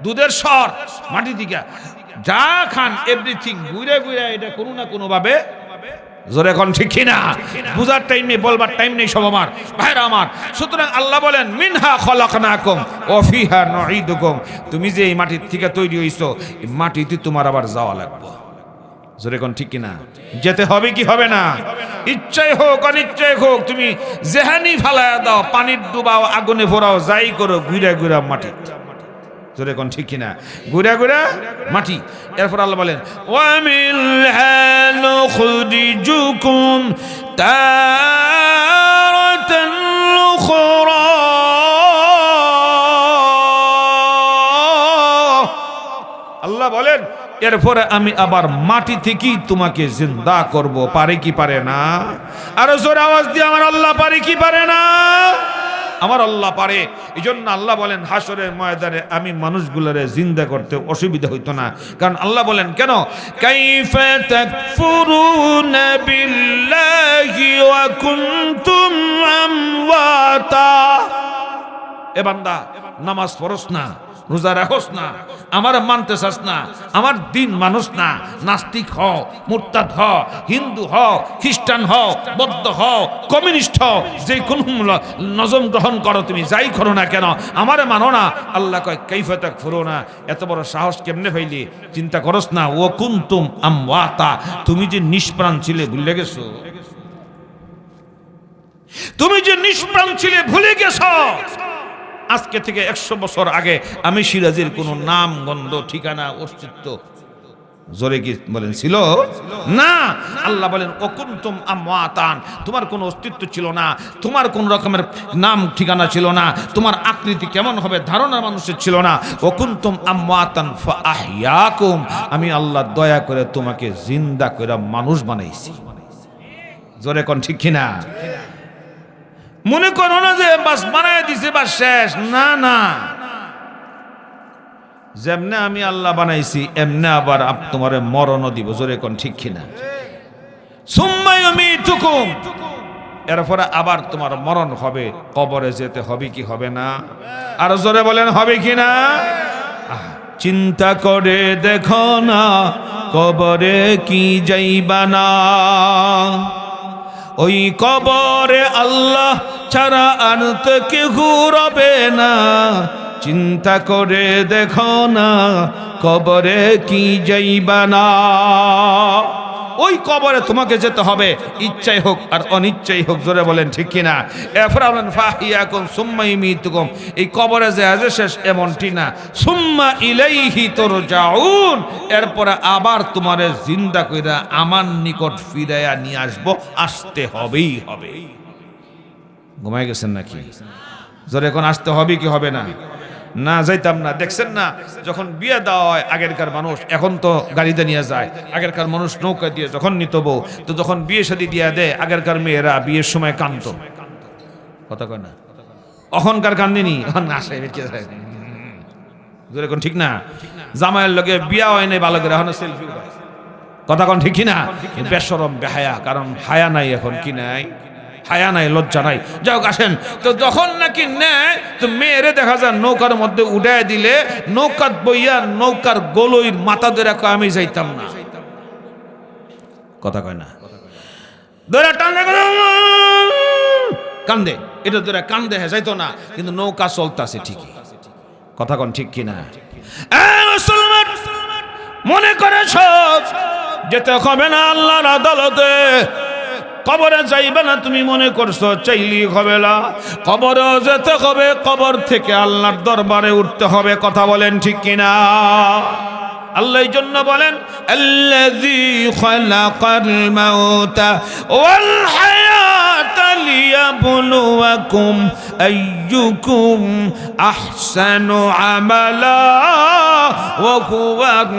দুধের সর মাটির থেকে। যা খান এভরিথিং ঘুরে ঘুরে এটা কোনো না কোনো ভাবে। জোরে এখন ঠিক কিনা? বুঝার টাইম নেই, বলবার টাইম নেই সব আমার ভাইরা আমার। সুতরাং আল্লাহ বলেন, মিনহা খলাকনাকুম ওয়া ফিহা নুঈদুকুম, তুমি যে এই মাটির থেকে তৈরি হইছো, এই মাটিতে তোমার আবার যাওয়া লাগবে। জোরে কোন ঠিক কিনা? যেতে হবে কি হবে না? ইচ্ছাই হোক অনিচ্ছাই হোক, তুমি জেহানি ফালায়া দাও, পানির ডুবাও, আগুনে ফোরাও, যাই করো, ঘুরে ঘুরে মাটি। জোরে কোন ঠিক কিনা? ঘুরে ঘুরে মাটি। এরপর আল্লাহ বলেন, ওয়া মিনহা নুখরিজুকুম তারাতান উখরা। আল্লাহ বলেন, এরপরে আমি আবার মাটি থেকেই তোমাকে জিন্দা করব। পারে কি পারে না? আরো জোরে আওয়াজ দিয়ে আমার আল্লাহ পারে কি পারে না? আমার আল্লাহ পারে। এই জন্য আল্লাহ বলেন, হাসরের ময়দানে আমি মানুষগুলোরে জিন্দা করতে অসুবিধা হইতো না। কারণ আল্লাহ বলেন, কেন? কাইফা তাকফুরুনা বিল্লাহি ওয়া কুনতুম আমওয়াতা। এ বান্দা, নামাজ পড়স না, রোজা রাখস না, আমার মানতে চাস না, আমার দিন মানুষ না, নাস্তিক হও, মুরতাদ হও, হিন্দু হও, খ্রিস্টান হও, বৌদ্ধ হও, কমিউনিস্ট হও, যে কোনো নজম গ্রহণ করো, তুমি যাই করো না কেন, আমারে মানো না। আল্লাহ কয়, কাইফা তাকফুরুনা, এত বড় সাহস কেমনে পাইলি? চিন্তা করস না, ও কুনতুম আমওয়াতা, তুমি যে নিষ্প্রাণ ছিলে ভুলে গেছো। তুমি যে নিষ্প্রাণ ছিলে ভুলে গেছো। আজকে থেকে 100 বছর আগে আমি সিরাজের কোনো নাম গন্ধ ঠিকানা অস্তিত্ব জোরে কি বলেন ছিল না। আল্লাহ বলেন অকুনতুম আমওয়াতান, তোমার কোনো অস্তিত্ব ছিল না, তোমার কোন রকমের নাম ঠিকানা ছিল না, তোমার আকৃতি কেমন হবে ধারণা মানুষের ছিল না। অকুনতুম আমওয়াতান ফাআহইয়াকুম, আমি আল্লাহ দয়া করে তোমাকে জিন্দা করে মানুষ বানাইছি। জোরে কোন ঠিক কিনা? মনে করো না যে বাস বানায় দিছে বাস শেষ, না না, যেমনে আমি আল্লাহ বানাইছি এমনে আবার তোমারে মরণও দিব। জোরে কোন ঠিক কিনা? সুম্মা ইউমিতুকুম, এরপরে আবার তোমার মরণ হবে, কবরে যেতে হবে কি হবে না? আর জোরে বলেন হবে কি না? চিন্তা করে দেখো না কবরে কি যাইবা না, ওই কবরে আল্লাহ ছাড়া আর তো কেউ রবে না। চিন্তা করে দেখো না কবরে কি যাইবা না, ওই কবরে তোমাকে যেতে হবে, ইচ্ছাই হোক আর অনিচ্ছাই হোক। জোরে বলেন ঠিক কিনা? এরপর বলেন ফাহিয়াকুম সুম্মা ইউমিতুকুম, এই কবরে যে আজ শেষ এমনটি না। সুম্মা ইলাইহি তুরজাউন, এরপরে আবার তোমারে জিন্দা কইরা আমার নিকট ফিরাইয়া নিয়ে আসবো, আসতে হবেই হবে। ঘুমাই গেছেন নাকি? জোরে এখন আসতে হবে কি হবে না? না যাইতাম না। দেখছেন না যখন বিয়ে দেওয়া হয় আগেরকার মানুষ, এখন তো গাড়িতে নিয়ে যায়, আগেরকার মানুষ নৌকা দিয়ে যখন নিত বউ, তো যখন বিয়ে শাদী দিয়ে দেয় আগেরকার মেয়েরা বিয়ের সময় কান্ত, কথা কয় না? এখনকার কান্দিনি, এখন আসে এখন ঠিক না? জামাইয়ের লগে বিয়া হয় নাই ভালো করে, এখন সেলফি, কথা কন ঠিক না? বেশরম বেহায়া, কারণ হায়া নাই এখন, কি নাই? হায়া নাই, লজ্জা নাই। যাও আসেন তো, যখন নাকি নেয় তো মেয়েরে দেখা যায় নৌকার মধ্যে উঠায় দিলে নৌকার বইয়া নৌকার গোলইর মাথা ধরে কয় আমি যাইতাম না, কথা কয় না? ধরে টানে কান্দে, এটা ধরে কান্দে, হ্যাঁ যাইতো না, কিন্তু নৌকা চলতেছে ঠিকই, কথা কন ঠিক কিনা? মুসলমান মনে করে সব যেতে হবে না আল্লাহর আদালতে, কবরে যাইবে না তুমি মনে করছো চাইলেই হবে না, কবরে যেতে হবে, কবর থেকে আল্লাহর দরবারে উঠতে হবে, কথা বলেন ঠিক কিনা? আল্লাহ এই জন্য বলেন আল্লাযী খালাকাল মাউতা ওয়াল হায়াতা লিয়াবলুয়াকুম আইয়ুকুম আহসানু আমালা ওয়া হুয়াল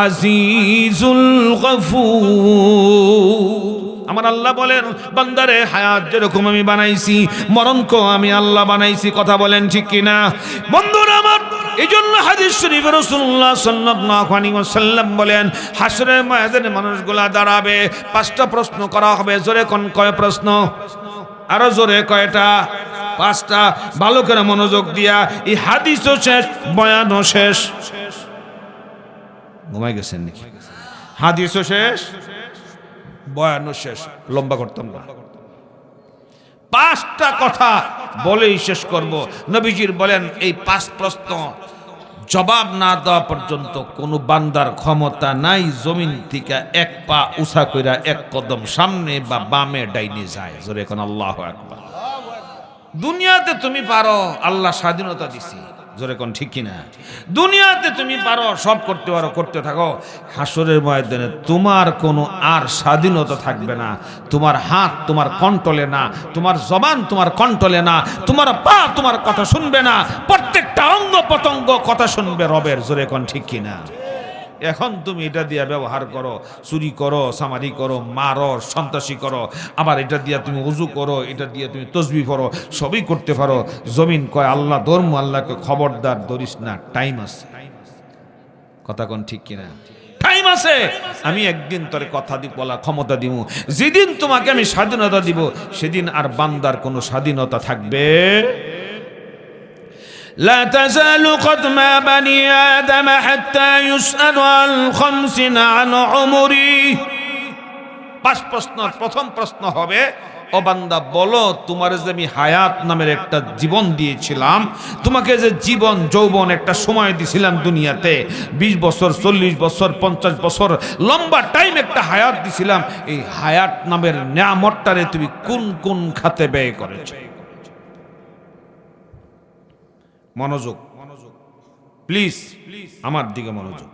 আজিজুল গফুর। আমার আল্লাহ বলেন বান্দারে হায়াত যেরকম আমি বানাইছি, মরণকেও আমি আল্লাহ বানাইছি, কথা বলেন ঠিক কিনা? বন্ধুরা আমার, এই জন্য হাদিস শরীফে রাসূলুল্লাহ সাল্লাল্লাহু আলাইহি ওয়াসাল্লাম বলেন হাসরের ময়দানে মানুষগুলা দাঁড়াবে, 5টা প্রশ্ন করা হবে। জোরে কোন কয় প্রশ্ন? আরো জোরে কয়টা? 5টা। ভালো করে মনোযোগ দিয়া, এই হাদিসও শেষ, বয়ানও শেষ। ঘুমাই গেছেন নাকি? হাদিসও শেষ, বয়ানও শেষ, লম্বা করতাম না। 5টা কথা বলেই শেষ করব। নবীজির বলেন এই 5 প্রশ্ন জবাব না দেওয়া পর্যন্ত কোন বান্দার ক্ষমতা নাই জমিন থেকে 1 পা উঁচা কইরা 1 কদম সামনে বা বামে ডাইনে যায়। জোরে কোন আল্লাহু আকবার। দুনিয়াতে তুমি পারো, আল্লাহ স্বাধীনতা দিছি, জোরে কোন ঠিক কিনা? দুনিয়াতে তুমি পারো, সব করতে পারো, করতে থাকো। হাসরের ময়দানে তোমার কোনো আর স্বাধীনতা থাকবে না। তোমার হাত তোমার কন্ট্রোলে না, তোমার জবান তোমার কন্ট্রোলে না, তোমার পা তোমার কথা শুনবে না, প্রত্যেকটা অঙ্গ প্রত্যঙ্গ কথা শুনবে রবের। জোরে কোন ঠিক কিনা? এখন তুমি এটা দিয়া ব্যবহার করো, চুরি করো, সামারি করো, মারো, সন্ত্রাসী করো, আবার এটা দিয়া তুমি উজু করো, এটা দিয়া তুমি তসবিহ করো, সবই করতে পারো। জমিন কয় আল্লাহ ধর্ম, আল্লাহকে খবরদার ধরিস না, টাইম আছে, কথা কোন ঠিক কিনা? টাইম আছে। আমি একদিন তোরে কথা দি বলা ক্ষমতা দিব, যেদিন তোমাকে আমি স্বাধীনতা দিব সেদিন আর বান্দার কোনো স্বাধীনতা থাকবে। لا تزال قدم بني آدم حتى يسأل عن 5 عن عمره। 5 প্রশ্ন। প্রথম প্রশ্ন হবে, ও বান্দা বলো তোমার যে আমি হায়াত নামের একটা জীবন দিয়েছিলাম, তোমাকে যে জীবন যৌবন একটা সময় দিছিলাম দুনিয়াতে, 20 বছর, 40 বছর, 50 বছর, লম্বা টাইম একটা হায়াত দিছিলাম, এই হায়াত নামের নিয়ামতটারে তুমি কোন কোন খাতে ব্যয় করেছো? মনোযোগ, প্লিজ আমার দিকে মনোযোগ।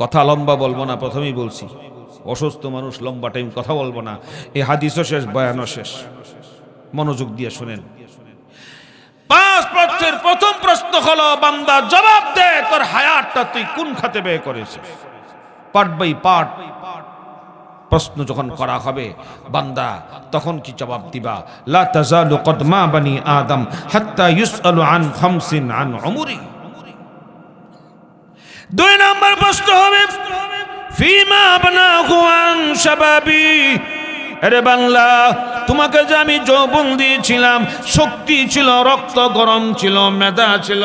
কথা লম্বা বলবো না, প্রথমেই বলছি অসুস্থ মানুষ লম্বা টাইম কথা বলবো না। এই হাদিসও শেষ, বয়ানও শেষ, মনোযোগ দিয়ে শুনেন। 5 প্রশ্নের প্রথম প্রশ্ন হলো, বান্দা জবাব দে তোর হায়াতটা তুই কোন খাতে ব্যয় করেছিস। পার্ট বাই পার্ট প্রশ্ন যখন করা হবে বান্দা তখন কি জবাব দিবা? লা তাজালু কদমা বানি আদম হাত্তা ইউসআলু আন খামসিন আন উমরি। 2 নম্বর প্রশ্ন হবে ফিমা আবনাহু আন শাবাবি। আরে বাংলা, তোমাকে যে আমি যৌবন দিয়েছিলাম, শক্তি ছিল, রক্ত গরম ছিল, মেধা ছিল,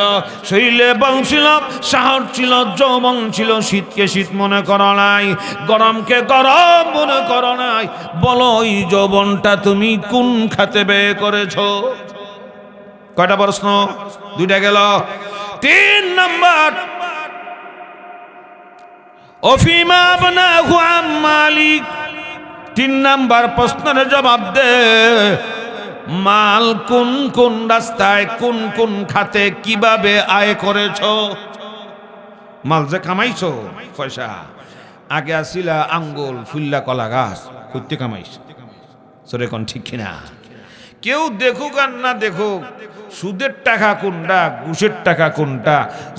শরীরে বল ছিল, সাহস ছিল, যৌবন ছিল, শীতকে শীত মনে করো নাই, গরমকে গরম মনে করো নাই। বলো ওই যৌবনটা তুমি কোন খাতে ব্যয় করেছো? কয়টা প্রশ্ন? 2টা গেল। 3 নম্বর ওফিমা আবনাহু আম মালিক। 3 নম্বর প্রশ্নের জবাব দে, মাল কোন কোন রাস্তায়, কোন কোন খাতে, কিভাবে আয় করেছো? মাল যে কামাইছো পয়সা, আগে আসিলা আঙ্গুল ফুল্লা কলা গাছ, করতে কামাইছো। সরে কোন ঠিক কিনা? কেউ দেখুক আর না দেখুক, সুদের টাকা কোনটা, ঘুষের টাকা কোনটা,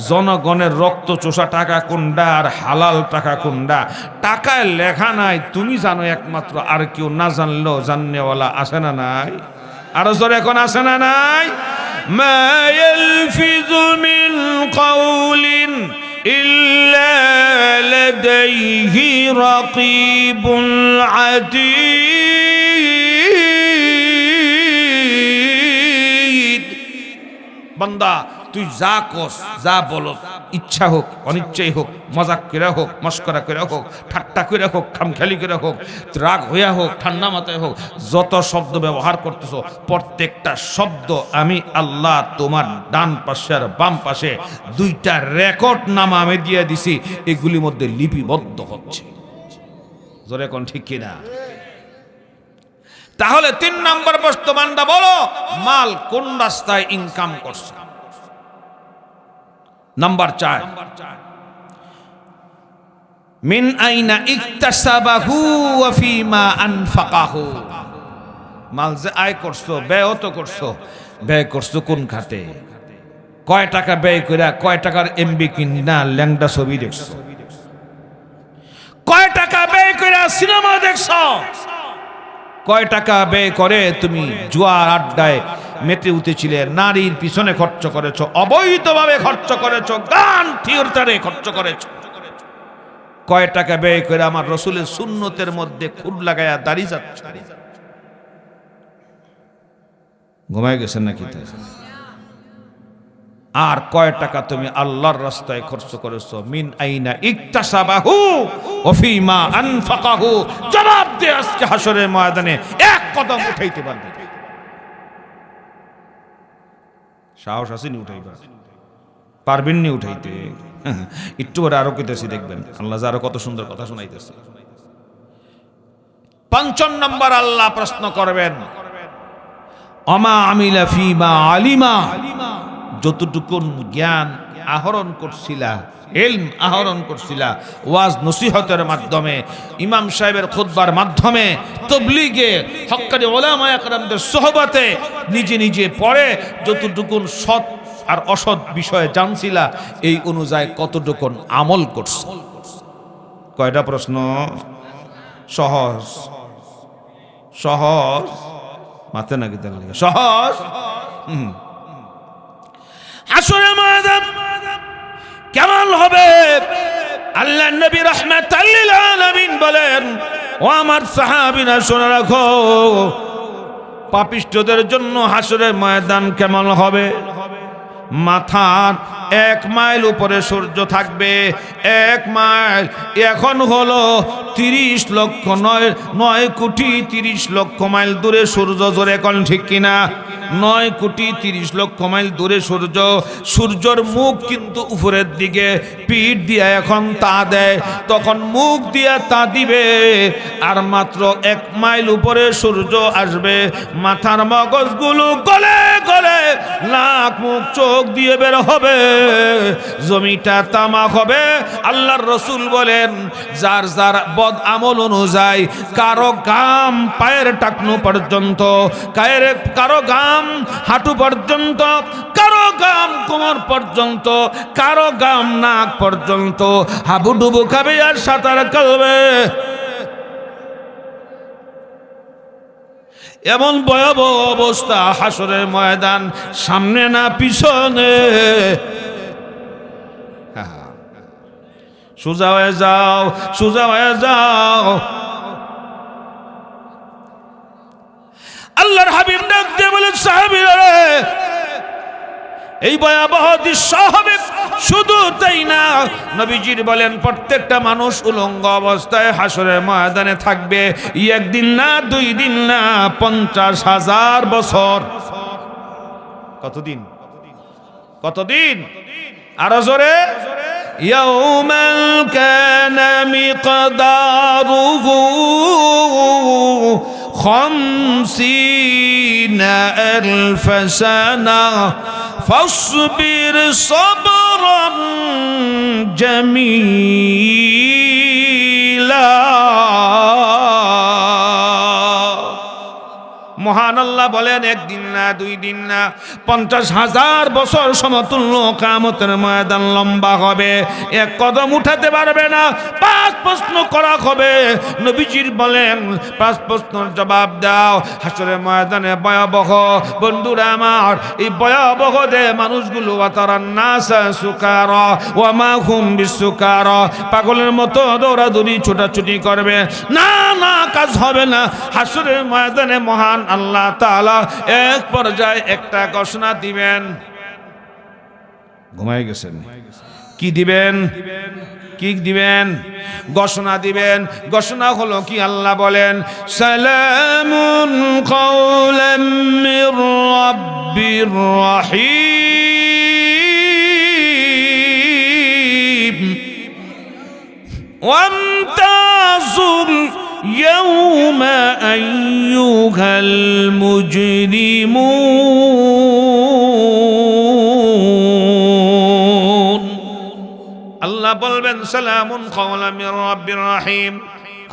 জনগণের রক্ত চোষা টাকা কোনটা, আর হালাল টাকা কোনটা, টাকায় লেখা নাই, তুমি জানো একমাত্র, আর কেউ না জানলেও জাননেওয়ালা আছে না নাই? আরো জোরে এখন আছে না নাই? মা ইয়ালফিযু মিন কাওলিন ইল্লা লাদাইহি রাকীবুন আতীদ। বান্দা তুই যা কস, যা বলস, ইচ্ছা হোক অনিচ্ছাই হোক, মজাক করে হোক, মস্করা করে হোক, ঠাট্টা করে হোক, খামখেয়ালি করে হোক, রাগ হইয়া হোক, ঠান্ডা মাথায় হোক, যত শব্দ ব্যবহার করতেছ প্রত্যেকটা শব্দ আমি আল্লাহ তোমার ডান পাশে আর বাম পাশে 2টা রেকর্ড নামা আমি দিয়ে দিছি, এগুলির মধ্যে লিপিবদ্ধ হচ্ছে। জোরে কোন ঠিক কিনা? তাহলে 3 নম্বর প্রশ্ন, বান্দা বলো মাল কোন রাস্তায় ইনকাম করছে। নাম্বার 4, মিন আইনা ইকতাসাবাহু ওয়া ফিমা আনফাকাহু। মাল যে আয় করছো, ব্যয় তো করছো, ব্যয় করছো কোন খাতে? কয় টাকা ব্যয় কইরা কয় টাকার এমবি কিনা ল্যাংডা ছবি দেখছো? কয় টাকা ব্যয় কইরা সিনেমা দেখছো? কয় টাকা ব্যয় করে তুমি জুয়ার আড্ডায় মেতে উঠেছিলে, নারীর পিছনে খরচ করেছো, অবৈধভাবে খরচ করেছো, গান থিয়েটারে খরচ করেছো? কয় টাকা ব্যয় করে আমার রসুলের সুন্নতের মধ্যে খুব লাগায়া দাঁড়িয়ে যাচ্ছে? ঘুমায় গেছেন নাকি? আর কয় টাকা তুমি আল্লাহর রাস্তায় খরচ করেছো? মিন আইনা ইকতাসাবাহু ওয়া ফিমা আনফাকাহু। জবাব দে আজকে হাসরের ময়দানে, এক কদম উঠাইতে পারবে? সাহস আসেনি উঠাইবা? পারবেন নি উঠাইতে? একটু পরে আরো কইতেছি, দেখবেন আল্লাহ আরো কত সুন্দর কথা শোনাইতেছে। 5 নম্বর আল্লাহ প্রশ্ন করবেন, আমা আমিলা ফিমা আলিমা। যতটুকুন জ্ঞান আহরণ করছিলা, ইলম আহরণ করছিলা, ওয়াজ নসিহতের মাধ্যমে, ইমাম সাহেবের খুতবার মাধ্যমে, তাবলীগে, হক্কানি উলামায়ে কেরামদের সোহবতে নিজে নিজে পড়ে যতটুকুন সৎ আর অসৎ বিষয়ে জানছিলা, এই অনুযায়ী কতটুকুন আমল করছো? কয়টা প্রশ্ন? সহজ সহজ, মাথা নাকি সহজ। হাসরের ময়দান কেমন হবে? আল্লাহর নবী রাহমাতাল লিল আলামিন বলেন, ও আমার সাহাবীরা শুনে রাখো, পাপিষ্ঠদের জন্য হাসরের ময়দান কেমন হবে? মাথার 1 মাইল উপরে সূর্য থাকবে, 1 মাইল এখন হলো 30 লক্ষ 9 কোটি 30 লক্ষ মাইল দূরে সূর্য, জোরে কোন ঠিক কিনা? 9 কোটি 30 লক্ষ মাইল দূরে সূর্য। সূর্যর মুখ কিন্তু উপরের দিকে, পিঠ দিয়ে এখন তা দেয়, তখন মুখ দিয়ে তা দিবে, আর মাত্র 1 মাইল উপরে সূর্য আসবে, মাথার মগজগুলো গলে গলে নাক মুখ চোখ দিয়ে বের হবে, জমিটা তামাক হবে। আল্লাহর রাসূল বলেন যার যার বদ আমল অনুযায়ী কারো গাম পায়ের টাকনু পর্যন্ত, কারো গাম হাঁটু পর্যন্ত, কারো গাম কোমর পর্যন্ত, কারো গাম নাক পর্যন্ত, হাবুডুবু খাবে আর সাঁতার কাটবে। এমন ভয়াবহ অবস্থা হাসরের ময়দান, সামনে না পিছনে। সোজা হয়ে যাও, সোজা হয়ে যাও। আল্লাহর হাবিব ডাক দিয়ে বলেন সাহাবীরা রে, এই ভয়াবহ দৃশ্য হবে। শুধু তাই না, নবীজির বলেন প্রত্যেকটা মানুষ উলঙ্গ অবস্থায় হাসরের ময়দানে থাকবে, 1 দিন না 2 দিন না 50,000 বছর। কতদিন? কতদিন? আরো জোরে। ইয়াউমান কানা মিকদারুহু 50,000 সানা ফাসবির সাবরান জামিলা। মহান আল্লাহ বলেন 1 দিন না 2 দিন না 50,000 বছর সমতুল্য কিয়ামতের ময়দান লম্বা হবে, 1 কদম উঠাতে পারবে না। 5 প্রশ্ন করা হবে। নবীজির বলেন 5 প্রশ্নের জবাব দাও। হাসরের ময়দানে ভয়াবহ বন্ধুরা আমার, এই ভয়াবহ দে মানুষগুলো ওয়াতারান নাসা সুকারা ওয়া মা হুম বিসুকারা, পাগলের মতো দৌড়াদৌড়ি ছোটাছুটি করবে, না না কাজ হবে না। হাসরের ময়দানে মহান আল্লাহ তাআলা এক পর্যায়ে একটা ঘোষণা দিবেন। ঘুমাই গেছেন? কি দিবেন? কি দিবেন? ঘোষণা দিবেন। ঘোষণা হলো কি? আল্লাহ বলেন সালামুন কাওলাম মির রাব্বির রাহিম ওয়ামতাজুল يوم أيها المجرمون। আল্লাহ বলবেন সালামুন কাওলাম মির রাব্বির রাহিম,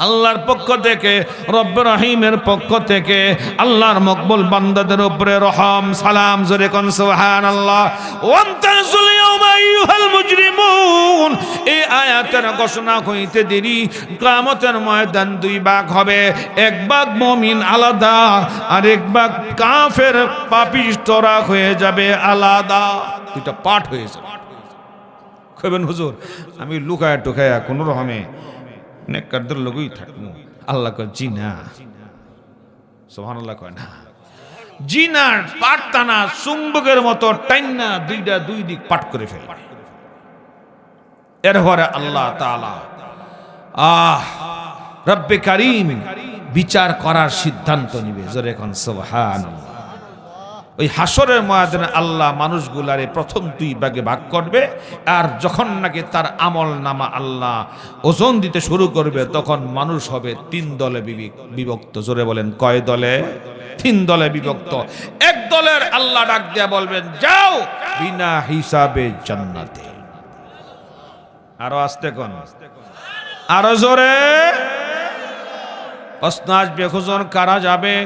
আল্লাহর পক্ষ থেকে, রব্বুর রহিমের পক্ষ থেকে আল্লাহর মকবুল বান্দাদের উপরে রহম সালাম, জোরে কোন সুবহানাল্লাহ। ওয়ামতাজুল ইয়াওমা আইয়ুহাল মুজরিমুন, এই আয়াতের ঘোষণা হইতে দেরি কিয়ামতের ময়দান 2 ভাগ হবে, 1 ভাগ মুমিন আলাদা, আর 1 ভাগ কাফের পাপিষ্ঠরা হয়ে যাবে আলাদা। 2টা পাঠ হয়ে যাবে। কইবেন হুজুর আমি লুকায়া টুকায়া কোন রকমে নেককারদের লগই থাকবো? আল্লাহ কয় জি না, সুবহানাল্লাহ কয় না, জি না, পাটতানা চুম্বকের মতো টাইনা 2টা 2 দিক পাট করে ফেলবে। এরপরে আল্লাহ তাআলা রব্বে কারীম বিচার করার সিদ্ধান্ত নিবে, জোরে কোন সুবহানাল্লাহ। ওই হাসরের ময়দানে আল্লাহ মানুষগুলারে প্রথম 2 ভাগে ভাগ করবে, আর যখন নাকি তার আমল নামা আল্লাহ ওজন দিতে শুরু করবে, তখন মানুষ হবে 3 দলে বিভক্ত। জোরে বলেন কয় দলে? 3 দলে বিভক্ত। 1 দলের আল্লাহ ডাক দিয়া বলবেন যাও বিনা হিসাবে জান্নাতে। আরো আস্তে কোন, আরো জোরে। প্রশ্ন আসবে হুজুর কারা যাবে?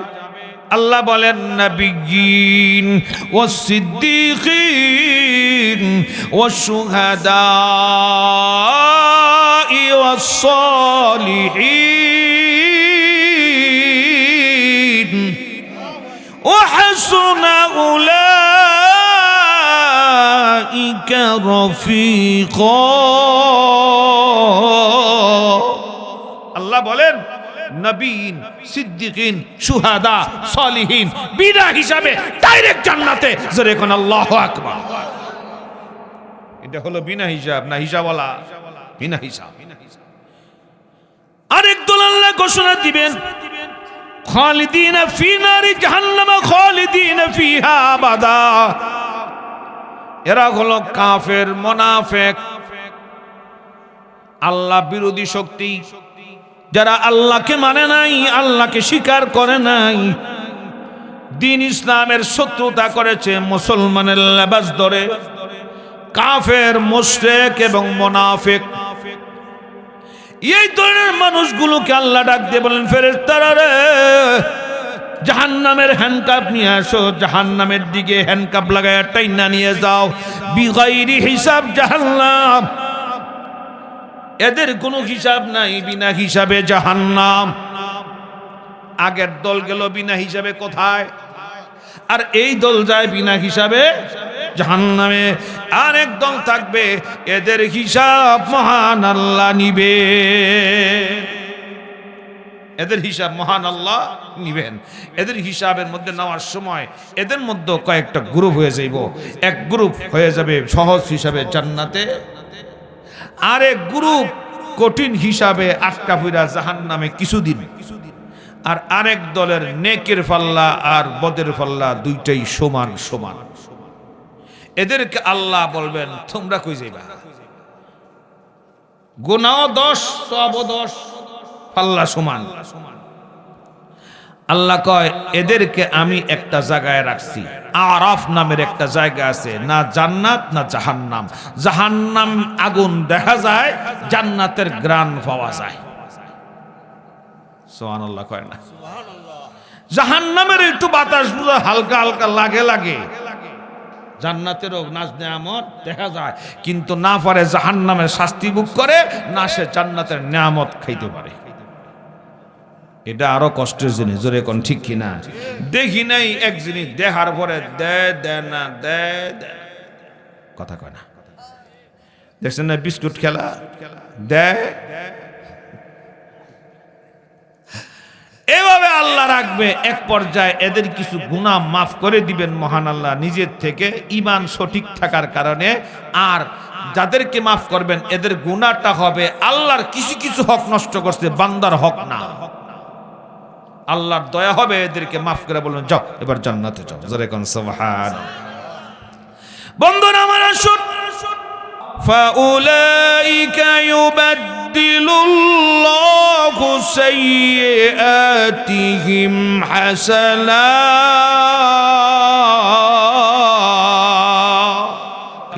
আল্লাহ বলেন নবিয়্যিন ওয়াস সিদ্দীকিন ওয়াস শুহাদা ওয়াস সালিহিন ওয়া হাসুনা উলাইকা রাফিকা। আল্লাহ বলেন নবীন, সিদ্দিকিন, শুহাদা, সালিহিন বিনা হিসাবে ডাইরেক্ট জান্নাতে। জোরে কোন আল্লাহু আকবার। এটা হলো বিনা হিসাব না হিসাবওয়ালা? বিনা হিসাব। আরেক দল আল্লাহ ঘোষণা দিবেন, খালিদিনা ফি নারি জাহান্নাম খালিদিনা ফিহা আবাদা। এরা হলো কাফের, মুনাফিক, আল্লাহ বিরোধী শক্তি, যারা আল্লাহকে মানে নাই, আল্লাহকে স্বীকার করে নাই, দ্বীন ইসলামের শত্রুতা করেছে, মুসলমানের লেবাস ধরে, কাফের, মুশরিক এবং মুনাফিক। এই ধরনের মানুষগুলোকে আল্লাহ ডাক দিয়ে বলেন, ফেরেশতারা রে, জাহান্নামের হ্যান্ডকাপ নিয়ে আসো, জাহান্নামের দিকে হ্যান্ডকাপ লাগায় টাইনা নিয়ে যাও, বিগাইরি হিসাব জাহান্নাম। এদের কোনো হিসাব নাই, বিনা হিসাবে জাহান্নাম। আগের দল গেল বিনা হিসাবে কোথায়, আর এই দল যায় বিনা হিসাবে জাহান্নামে। আর এক দল থাকবে, এদের হিসাব মহান আল্লাহ নিবে, এদের হিসাব মহান আল্লাহ নিবেন। এদের হিসাবের মধ্যে নেওয়ার সময় এদের মধ্যে কয়েকটা গ্রুপ হয়ে যাইব। এক গ্রুপ হয়ে যাবে সহজ হিসাবে জান্নাতে, আরেক গ্রুপ কঠিন হিসাবে আটকা পড়া জাহান্নামে কিছুদিন। আর আরেক দলের নেকের পাল্লা আর বদের পাল্লা দুইটাই সমান সমান। এদেরকে আল্লাহ বলবেন, তোমরা কই যাইবা? গুনাহ 10 সওয়াবও 10, পাল্লা সমান। আল্লাহ কয়, এদেরকে আমি একটা জায়গায় রাখছি, আরাফ নামের একটা জায়গা আছে, না জান্নাত না জাহান্নাম। জাহান্নাম আগুন দেখা যায়, জান্নাতের গ্রান পাওয়া যায়। সুবহানাল্লাহ কয় না? জাহান্নামের একটু বাতাস বুঝা হালকা হালকা লাগে লাগে, জান্নাতেরও নাজ নিয়ামত দেখা যায়, কিন্তু না পারে জাহান্নামের শাস্তি ভোগ করে, না সে জান্নাতের নিয়ামত খাইতে পারে। এটা আরো কষ্টের জিনিস, জোরে কোন ঠিক কিনা? দেখি নাই এক জিনিস দেখার পরে দে না দে, কথা কয় না। দেখছেন না বিস্কুট খেলা, দে। এভাবে আল্লাহ রাখবে, এক পর্যায়ে এদের কিছু গুনাহ মাফ করে দিবেন মহান আল্লাহ নিজের থেকে, ঈমান সঠিক থাকার কারণে। আর যাদেরকে মাফ করবেন এদের গুনাহটা হবে আল্লাহর কিছু কিছু হক নষ্ট করছে, বান্দার হক না। আল্লাহর দয়া হবে, এদেরকে মাফ করে বলবেন, যাও এবার জান্নাতে যাও। জোরে কোন সুবহান। বন্ধুরা আমার, আসুন, ফাউলাইকা ইউবাদদিলুল্লাহু সাইয়্যাতিহিম হাসানাত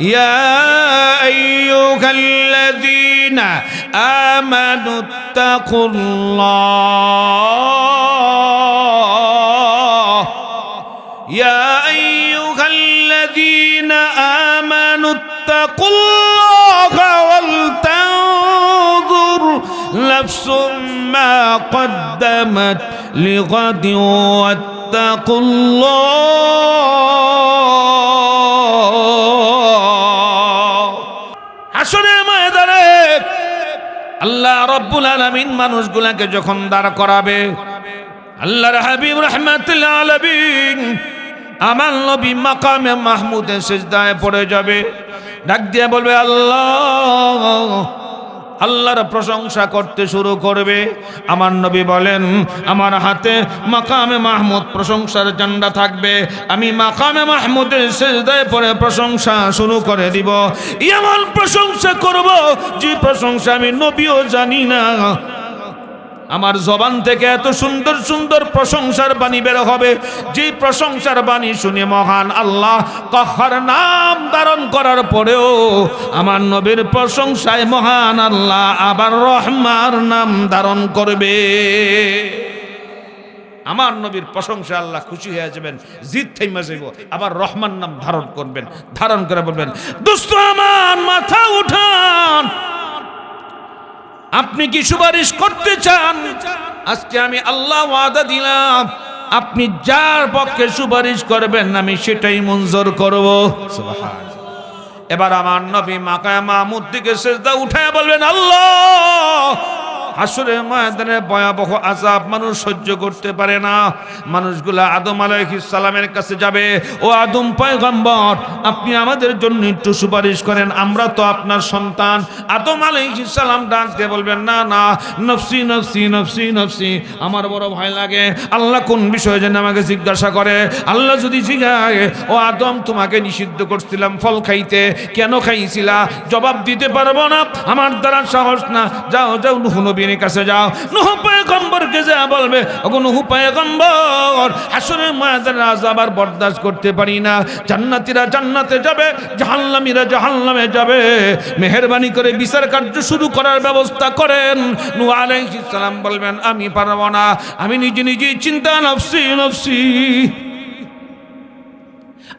ইয়া আইয়ুহাল্লাযীনা আমানুত্তাকুল্লাহ يا أيها الذين آمنوا اتقوا الله ولتنظر نفس ما قدمت لغد واتقوا الله হাসরের ময়দানে আল্লাহ রাব্বুল আলামিন মানুষগুলোকে যখন দাঁড় করাবে, আল্লাহর হাবিব রাহমাতুল আলামিন আমার নবী মাকামে মাহমুদে সিজদায় পড়ে যাবে, ডাক দিয়ে বলবে আল্লাহ, আল্লাহর প্রশংসা করতে শুরু করবে। আমার নবী বলেন, আমার হাতে মাকামে মাহমুদ প্রশংসার ঝান্ডা থাকবে, আমি মাকামে মাহমুদের সিজদায় পড়ে প্রশংসা শুরু করে দিব। এমন প্রশংসা করব যে প্রশংসা আমি নবীও জানি না। আমার জবান থেকে এত সুন্দর সুন্দর প্রশংসার বাণী বের হবে, যে প্রশংসার বাণী শুনে মহান আল্লাহ কাহার নাম ধারণ করার পরেও আমার নবীর প্রশংসায় মহান আল্লাহ আবার রহমার নাম ধারণ করবে। আমার নবীর প্রশংসা আল্লাহ খুশি হয়ে যাবেন, জিদ থাইমা যাইব, আবার রহমান নাম ধারণ করবেন, ধারণ করে বলবেন, দোস্ত আমার মাথা উঠান, আপনি কি সুপারিশ করতে চান? আজকে আমি আল্লাহ ওয়াদা দিলাম, আপনি যার পক্ষে সুপারিশ করবেন আমি সেটাই মঞ্জুর করব। সুবহানাল্লাহ। এবার আমার নবী মাকামে মাহমুদ থেকে সিজদা উঠায় বলবেন, আল্লাহ হাসরের ময়দানে ভয়াবহ আযাব মানুষ সহ্য করতে পারে না। মানুষগুলা আদম আলাইহিস সালামের কাছে যাবে, ও আদম পয়গম্বর, আপনি আমাদের জন্য একটু সুপারিশ করেন, আমরা তো আপনার সন্তান। আদম আলাইহিস সালাম ডাক দিয়ে বলবেন, না না, নফসি নফসি নফসি নফসি, আমার বড় ভয় লাগে। আল্লাহ কোন বিষয়ে যেন আমাকে জিজ্ঞাসা করে। আল্লাহ যদি জিজ্ঞাসা, ও আদম, তোমাকে নিষিদ্ধ করছিলাম ফল খাইতে, কেন খাইছিলা? জবাব দিতে পারবো না, আমার দ্বারা সাহস না। যাও যাও, নূহ নবীর কাছে যাও। নূহ পয়গম্বরকে যা বলবে, ওগো নূহ পয়গম্বর, হাসরের ময়দানে আযাব আর বরদাস্ত করতে পারি না। জান্নাতীরা জান্নাতে যাবে, জাহান্নামীরা জাহান্নামে যাবে। মেহেরবানি করে বিচার কার্য শুরু করার ব্যবস্থা করেন। নূহ আলাইহিস সালাম বলবেন, আমি পারবো না, আমি নিজে নিজেই চিন্তা, নফসি নফসি,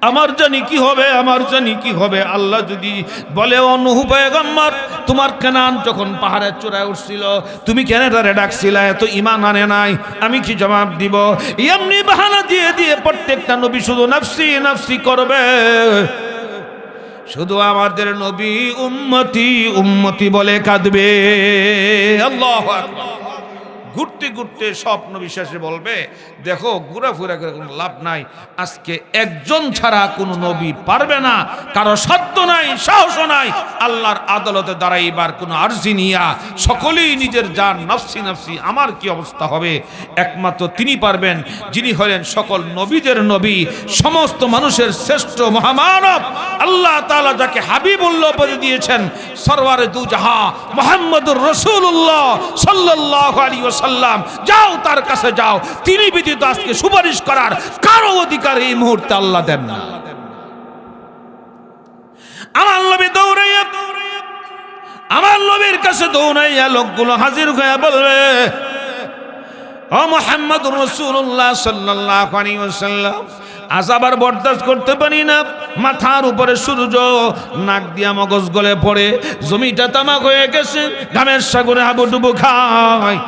আমার জানি কি হবে, আমার জানি কি হবে। আল্লাহ যদি বলে, ও নূহ পয়গম্বর, তোমার কেনান যখন পাহাড়ের চূড়ায় উঠছিল, তুমি কেন তারে ডাকছিলা? এত ঈমান আনে নাই, আমি কি জবাব দিব? এমনি বাহানা দিয়ে দিয়ে প্রত্যেকটা নবী শুধু নফসি নফসি করবে। শুধু আমাদের নবী উম্মতি উম্মতি বলে কাঁদবে। আল্লাহু আকবার। ঘুরতে ঘুরতে স্বপ্ন বিশ্বাসে বলবে, দেখো ঘোরাফেরা করে কোনো লাভ নাই, আজকে একজন ছাড়া কোনো নবী পারবে না, কারো সাধ্য নাই, সাহস নাই আল্লাহর আদালতে দাঁড়াইবার কোনো আরজি নিয়া। সকলেই নিজের জান নফসি নফসি, আমার কি অবস্থা হবে? একমাত্র তিনি পারবেন, যিনি হলেন সকল নবীদের নবী, সমস্ত মানুষের শ্রেষ্ঠ মহামানব। আল্লাহ তাআলা যাকে হাবিবুল্লাহ পদে দিয়েছেন, সরওয়ারে দু জাহাঁ মুহাম্মদুর রাসূলুল্লাহ সাল্লাল্লাহু আলাইহি ওয়াসাল্লাম, যাও তার কাছে যাও। তিনি ব্যতীত আজকে সুপারিশ করার কারো অধিকার এই মুহূর্তে আল্লাহ দেন না। আমার নবী দৌড়াইয়া, আমার নবীর কাছে দৌড়াইয়া লোকগুলো হাজির হয়ে বলবে, ও মুহাম্মদুর রাসূলুল্লাহ সাল্লাল্লাহু আলাইহি ওয়াসাল্লাম, আযাব আর বরদাস্ত করতে পারি না। মাথার উপরে সূর্য, নাক দিয়া মগজ গলে পড়ে, জমিটা তামাক হয়ে গেছে, ঘামের সাগরে হাবুডুবু খায়।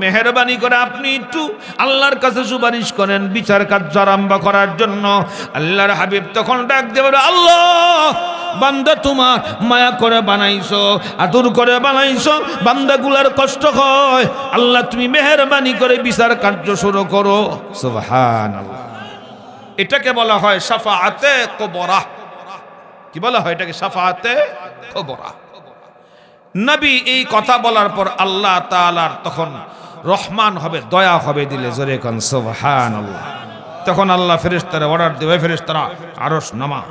মেহেরবানি করে আপনি একটু আল্লাহর কাছে সুপারিশ করেন বিচার কার্য আরম্ভ করার জন্য। আল্লাহর হাবিব তখন ডাক দিয়ে বলে, আল্লাহ, বান্দা তোমার মায়া করে বানাইছো, আদর করে বানাইছো, বান্দাগুলার কষ্ট হয়, আল্লাহ তুমি মেহেরবানি করে বিচার কার্য শুরু করো। সুবহানাল্লাহ। এটাকে বলা হয় শাফাআতে কুবরা। কি বলা হয় এটাকে? শাফাআতে কুবরা। নবী এই কথা বলার পর আল্লাহ তাআলার তখন রহমান হবে, দয়া হবে দিলে, জোরে কোন সুবহানাল্লাহ। তখন আল্লাহ ফেরেশতারা অর্ডার দেবে, ফেরেশতারা আরশ নামা।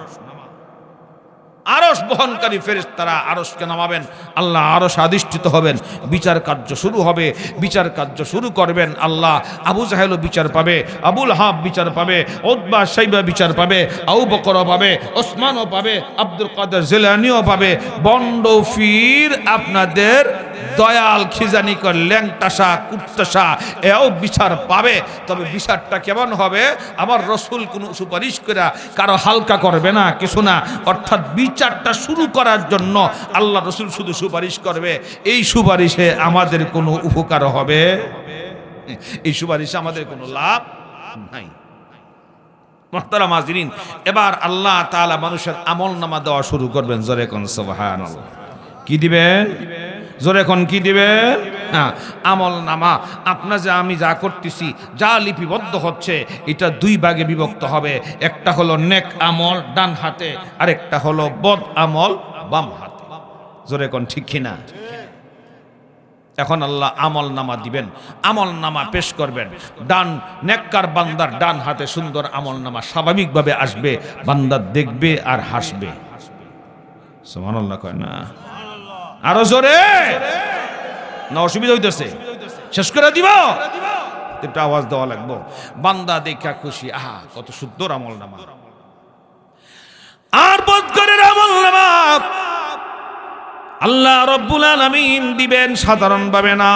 আরশ বহনকারী ফেরেশতারা আরশকে নামাবেন, আল্লাহ আরশ আদিষ্ঠিত হবেন, বিচার কার্য শুরু হবে। বিচার কার্য শুরু করবেন আল্লাহ। আবু জাহেলও বিচার পাবে, আবুল হাব বিচার পাবে, উতবা শাইবা বিচার পাবে, আবু বকরও পাবে, ওসমানও পাবে, আব্দুল কাদের জিলানীও পাবে। বন্ড ফির আপনাদের দয়াল খিজানি কর ল্যাংটাসা কুত্তাসা এও বিচার পাবে। তবে বিচারটা কেমন হবে? আমার রসুল কোনো সুপারিশ করে কারো হালকা করবে না, কিছু না। অর্থাৎ বিচারটা শুরু করার জন্য আল্লাহ রসুল শুধু সুপারিশ করবে। এই সুপারিশে আমাদের কোনো উপকার হবে? এই সুপারিশে আমাদের কোনো লাভ নাই। মুহতারাম হাজিরিন, এবার আল্লাহ তাআলা মানুষের আমল নামা দেওয়া শুরু করবেন। জোরে কোন সুবহানাল্লাহ। কি দিবেন? জোরে কোন কি দিবেন? হ্যাঁ, আমল নামা। আপনার যে আমি যা করতেছি, যা লিপিবদ্ধ হচ্ছে, এটা দুই ভাগে বিভক্ত হবে। একটা হলো নেক আমল ডান হাতে, আর একটা হলো বদ আমল বাম হাতে। জোরে কোন ঠিক কিনা? এখন আল্লাহ আমল নামা দিবেন, আমল নামা পেশ করবেন। ডান নেককার বান্দার ডান হাতে সুন্দর আমল নামা স্বাভাবিকভাবে আসবে, বান্দা দেখবে আর হাসবে। সুবহানাল্লাহ কয় না? আরো জোরে না? অসুবিধা হইতেছে? শেষ করে দিব? একটা আওয়াজ দেওয়া লাগবো। বান্দা দেখা খুশি, আহা কত সুন্দর আমল নামা। আর বদকরের আমল নামা আল্লাহ রব্বুল আলামিন দিবেন সাধারণ ভাবে না।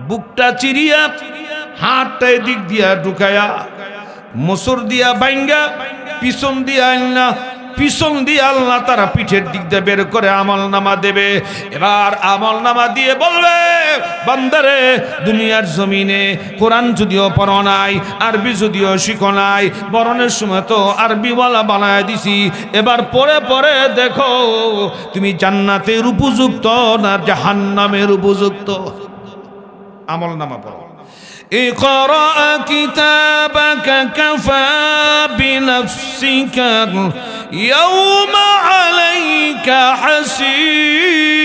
বুকটা চিরিয়া, হাতটা এদিক দিয়া ঢুকায়া, মুসুর দিয়া বাইঙ্গা, পিছন দিয়া আইনা পিছন দিয়ে আল্লাহ তারা পিঠের দিক দিয়ে বের করে আমলনামা দেবে। এবার আমলনামা দিয়ে বলবে, বান্দারে দুনিয়ার জমিনে কোরআন যদিও পড়ো নাই, আরবি যদিও শিখো নাই, বরণের সময় তো আরবিওয়ালা বানায় দিছি, এবার পরে পরে দেখো তুমি জান্নাতের উপযুক্ত না জাহান্নামের উপযুক্ত। আমলনামা পড়ো। اقرأ كتابك كفى بنفسك اليوم عليك حسيبا।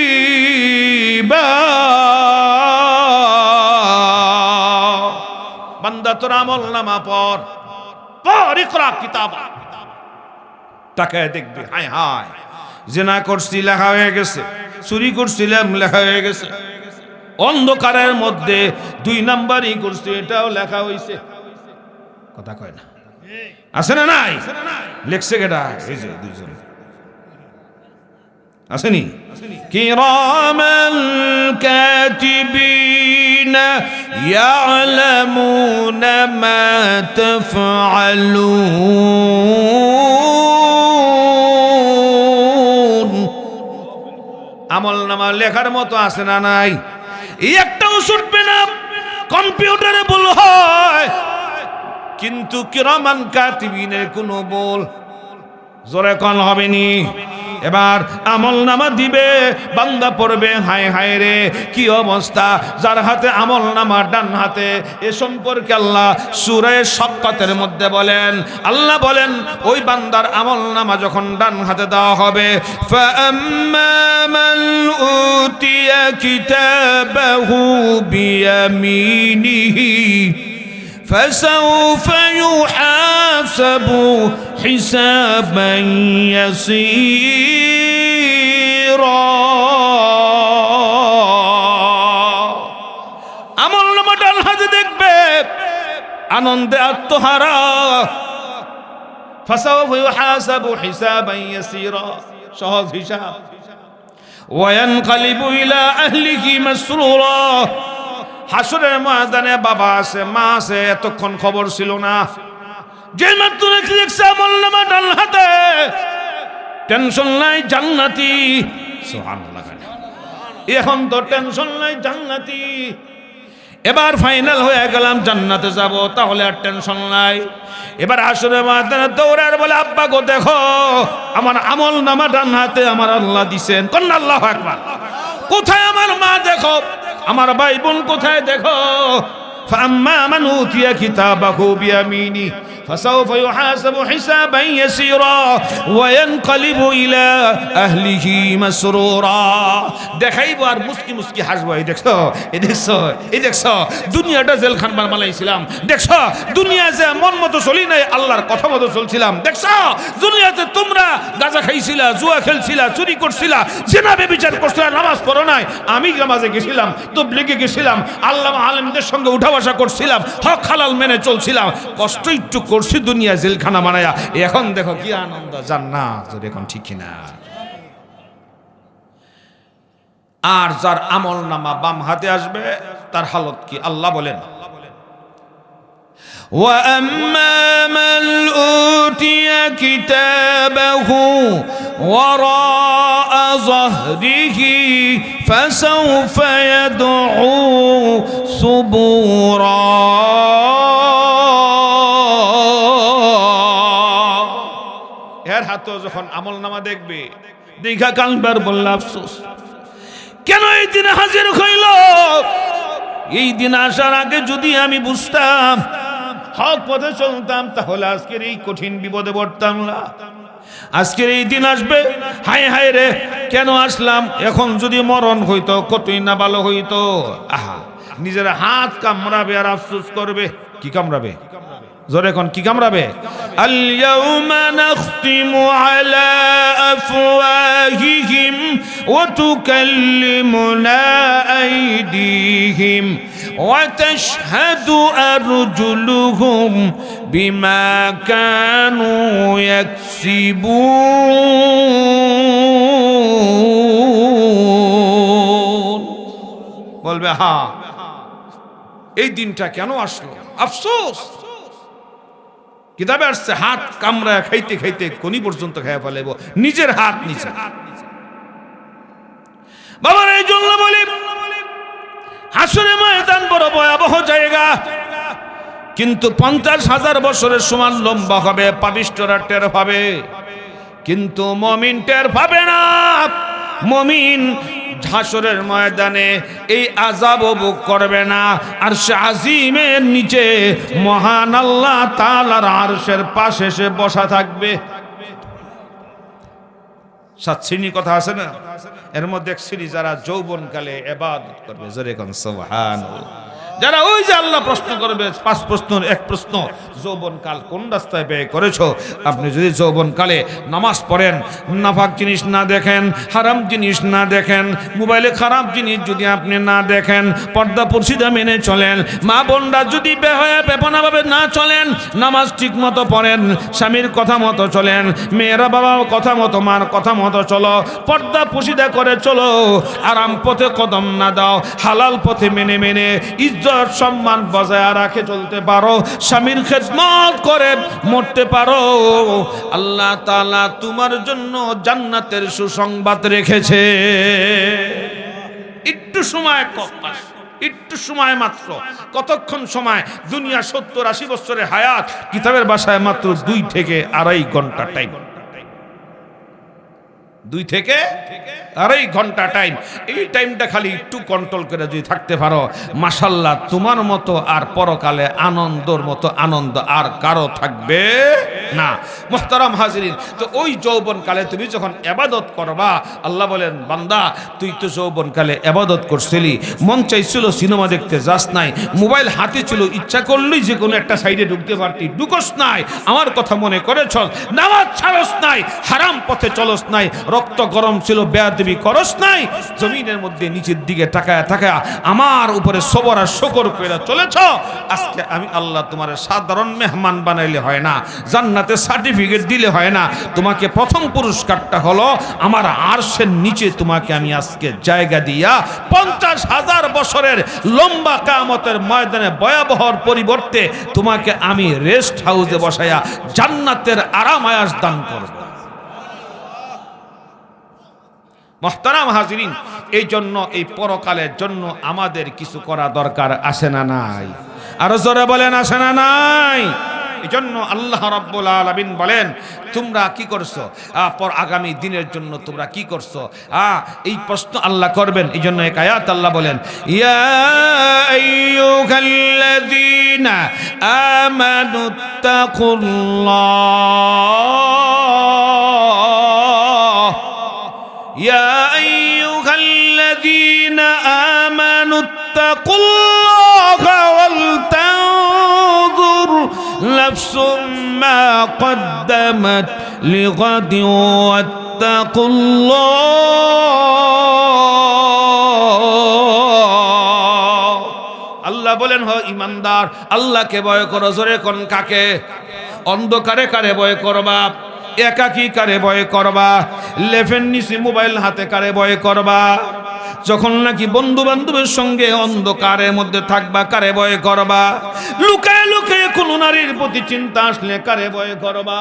বান্দা তোর আমলনামা পড়, পড়। ইকরা কিতাবা, তাকায় দেখবি, হায় হায় জিনা করছি লেখা হয়ে গেছে, চুরি করছিলাম লেখা হয়ে গেছে, অন্ধকারের মধ্যে 2 নাম্বারই করছে এটাও লেখা হইছে। কথা কয় না, আছে না নাই? লেখছে কেটা? এই যে 2 জন আসেনি। কিরামান কাতিবিনা ইয়ালামুনা মা তাফআলুন। আমলনামা লেখার মতো আছে না নাই? এই একটাও ছুটবে না। কম্পিউটারে ভুল হয়, কিন্তু কিরামান কাতিবিনের কোনো ভুল জোরে কোন হবে নি। এবার আমলনামা দিবে, বান্দা পড়বে, হায় হায় রে কি অবস্থা। যার হাতে আমলনামা ডান হাতে, এ সম্পর্কে আল্লাহ সূরা শাক্কাতের মধ্যে বলেন, আল্লাহ বলেন ওই বান্দার আমলনামা যখন ডান হাতে দেওয়া হবে, ফাআম্মা মান উতিয়া কিতাবাহু বিয়ামিনিহি فسوف يحاسب حسابا يسيرا। আমলনামা ডান হাতে দেখবে, আনন্দে আত্মহারা। فسوف يحاسب حسابا يسيرا, সহজ হিসাব। وينقلب إلى أهله مسرورا। হাসরের ময়দানে বাবা আছে, মা আছে, এতক্ষণ খবর ছিল না। যে মাত্র দেখছে আমলনামা ডান হাতে, টেনশন নাই, জান্নাতি। সুবহানাল্লাহ। এখন তো টেনশন নাই, জান্নাতি। এবার ফাইনাল হয়ে গেলাম, জান্নাতে যাব, তাহলে আর টেনশন নাই। এবার হাসরের ময়দানে দৌড়ার বলে, আব্বা গো দেখো আমার আমলনামা ডান হাতে আমার আল্লাহ দিছেন। কোন আল্লাহু আকবার। কোথায় আমার মা দেখো, আমার ভাই বোন কোথায় দেখো। فأما من أوتي كتابه بيمينه فسوف يحاسب حسابا يسيرا وينقلب إلى أهله مسرورا। দেখাইবো আর মুস্কি মুস্কি হাসবো। এই দেখছো, এই দেখছো, এই দেখছো দুনিয়াটা জেলখান বানাইছিলাম, দেখছো দুনিয়া যে মন মতো চলি নাই, আল্লাহর কথা মতো চলছিলাম, দেখছো দুনিয়াতে তোমরা গাঁজা খাইছিলা, জুয়া খেলছিলা, চুরি করছিলা, জিনা ব্যভিচার করছিলা, নামাজ পড়ো নাই। আমি নামাজে গেছিলাম, তাবলীগে গেছিলাম, আল্লামা আলেমদের সঙ্গে উঠা বসা করছিলাম, হক হালাল মেনে চলছিলাম, কষ্ট একটু করছি দুনিয়া জেলখানা বানায়া। এখন দেখো কি আনন্দ, জান্নাত। এখন ঠিক কিনা? আর যার আমলনামা বাম হাতে আসবে তার হালত কি আল্লাহ বলেন, وَأَمَّا مَنْ أُوتِيَ كِتَابَهُ وَرَاءَ ظَهْرِهِ فَسَوْفَ يَدْعُو ثُبُورًا। এর হাতে যখন আমলনামা দেখবে, দেখা কালবার বলল আফসোস, কেন এই দিনে হাজির হইল। এই দিন আসার আগে যদি আমি বুঝতাম, হক পথে চলতাম, তাহলে আজকের এই কঠিন বিপদে পড়তাম না। আজকের এই দিন আসবে, হায় হায় রে কেন আসলাম। এখন যদি মরণ হইতো কতই না ভালো হইতো। আহা, নিজের হাত কামড়াবে আর আফসোস করবে। কি কামড়াবে? জোরে কোন কি কামড়াবে? আল ইয়াউমা নাখতিমু আলা আফওয়াহিহিম ওয়া তুকাল্লিমুনা আইদিহিম ওয়া তাশহাদু আরজুলুহুম বিমা কানু ইয়াকসিবুন। বলবে হ্যাঁ, এই দিনটা কেন আসলো, আফসোস। কিতাবে আসছে হাত কামড়া খাইতে খাইতে কোনি পর্যন্ত খাইয়া ফেলাইব, নিজের হাত নিচে। বাবার এই জন্য বলি হাসরের ময়দান বড় ভয়াবহ জায়গা, কিন্তু 50,000 বছরের সমান লম্বা হবে, পাপিষ্ঠরা টের পাবে, কিন্তু মুমিন টের পাবে না। মুমিন হাসরের ময়দানে এই আযাব ভোগ করবে না। আরশে আজিমের নিচে মহান আল্লাহ তাআলার আরশের পাশে সে বসা থাকবে। 7 শ্রেণীর কথা আছে না, এর মধ্যে এক শ্রেণী যারা যৌবনকালে ইবাদত করবে, জোরে কোন সুবহানাল্লাহ। যারা ওই যে আল্লাহ প্রশ্ন করবে 5 প্রশ্নের এক প্রশ্ন, যৌবনকাল কোন রাস্তায় ব্যয় করেছো? আপনি যদি যৌবনকালে নামাজ পড়েন, নাপাক জিনিস না দেখেন, হারাম জিনিস না দেখেন, মোবাইলে খারাপ জিনিস যদি আপনি না দেখেন, পর্দা পর্দা মেনে চলেন, মা বোনরা যদি বেহায়া বেপনাভাবে না চলেন, নামাজ ঠিক মতো পড়েন, স্বামীর কথা মতো চলেন, মেয়েরা বাবার কথা মতো মার কথা মতো চলো, পর্দা পর্দা করে চলো, আরাম পথে কদম না দাও, হালাল পথে মেনে মেনে ইজ্জত সম্মান বজায় রাখে চলতে পারো, স্বামীর খেদমত করে মরতে পারো, আল্লাহ তাআলা তোমার জন্য জান্নাতের সুসংবাদ রেখেছে। একটু সময় একটু সময় মাত্র, কতক্ষণ সময়? দুনিয়া 70-80 বছরের হায়াত, কিতাবের ভাষায় মাত্র 2 থেকে 2.5 ঘন্টা টাইম, 2 থেকে 2.5 ঘন্টা টাইম। এই টাইমটা খালি একটু কন্ট্রোল করে যদি থাকতে পারো, মাশাআল্লাহ, তোমার মতো আর পরকালে আনন্দর মতো আনন্দ আর কারো থাকবে না। মুহতারাম হাজিরিন, তো ওই যৌবনকালে তুমি যখন ইবাদত করবা, আল্লাহ বলেন, বান্দা তুই তো যৌবনকালে ইবাদত করছিলি, মন চাইছিল সিনেমা দেখতে যাস নাই, মোবাইল হাতে ছিল, ইচ্ছা করলেই যে কোনো একটা সাইডে ঢুকতে পারতি, ঢুকস নাই, আমার কথা মনে করে চল, নামাজ ছাড়স নাই, হারাম পথে চলস নাই, রক্ত গরম ছিল, বেয়াদবি করস নাই, জমিনের মধ্যে নিচের দিকে তাকায়া তাকায়া আমার উপরে সবর আর শুকর করে চলেছ। আজকে আমি আল্লাহ তোমার সাধারণ মেহমান বানাইলে হয় না, জান্নাতে সার্টিফিকেট দিলে হয় না, তোমাকে প্রথম পুরস্কারটা হলো আমার আরশের নিচে তোমাকে আমি আজকে জায়গা দিয়া 50,000 বছরের লম্বা কিয়ামতের ময়দানে ভয়াবহর পরিবর্তে তোমাকে আমি রেস্ট হাউসে বসাইয়া জান্নাতের আরাম আয়াস দান করব। মুহতারাম হাজিরিন, এই জন্য এই পরকালের জন্য আমাদের কিছু করা দরকার আছে না নাই? আরো জোরে বলেন, আছে না নাই? এই জন্য আল্লাহ রাব্বুল আলামিন বলেন, তোমরা কি করছো পর আগামী দিনের জন্য, তোমরা কি করছো? এই প্রশ্ন আল্লাহ করবেন। এই জন্য এক আয়াত আল্লাহ বলেন, ইয়া আইয়ুহাল্লাযীনা আমানুত্তাকুল্লাহ, ইয়া আইয়ুহাল্লাযীনা আমানুত্তাকুল্লাহা ওয়াল তানজুর নাফসুম মা কদ্দামাত লিগাদিন ওয়াত্তাকুল্লাহ। আল্লাহ বলেন, হ ইমানদার, আল্লাহকে ভয় করো। জোরে কোন কাকে? অন্ধকারে কারে ভয় করবা? একাকী কারে ভয় করবা? লেফের নিচে মোবাইল হাতে কারে ভয় করবা? যখন নাকি বন্ধু বান্ধবের সঙ্গে অন্ধকারের মধ্যে থাকবা কারে ভয় করবা? লুকায় লুকায় কোন নারীর প্রতি চিন্তা আসলে কারে ভয় করবা?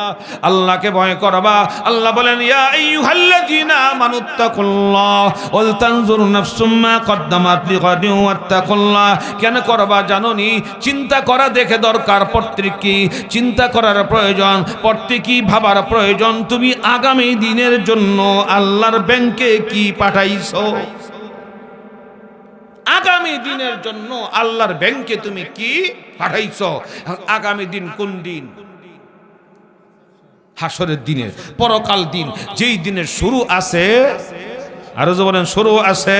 আল্লাহকে ভয় করবা। আল্লাহ বলেন, ইয়া আইয়ুহাল্লাযীনা আমানুত্তাকুল্লাহ ওয়াল তানজুর নাফসুম মা কদ্দামাত লিগাদিন ওয়াত্তাকুল্লাহ। কেন করবা জানোনি? চিন্তা করা দেখে দরকার, পড়তে কি চিন্তা করার প্রয়োজন, পড়তে কি ভাবার প্রয়োজন, তুমি আগামী দিনের জন্য আল্লাহর ব্যাংকে কি পাঠাইছো? আগামী দিনের জন্য আল্লাহর ব্যাংকে তুমি কি পাঠাইছো? আগামী দিন কোন দিন? হাসরের দিনের, পরকাল দিন, যেই দিনের শুরু আছে, আরো যে বলেন শুরু আছে,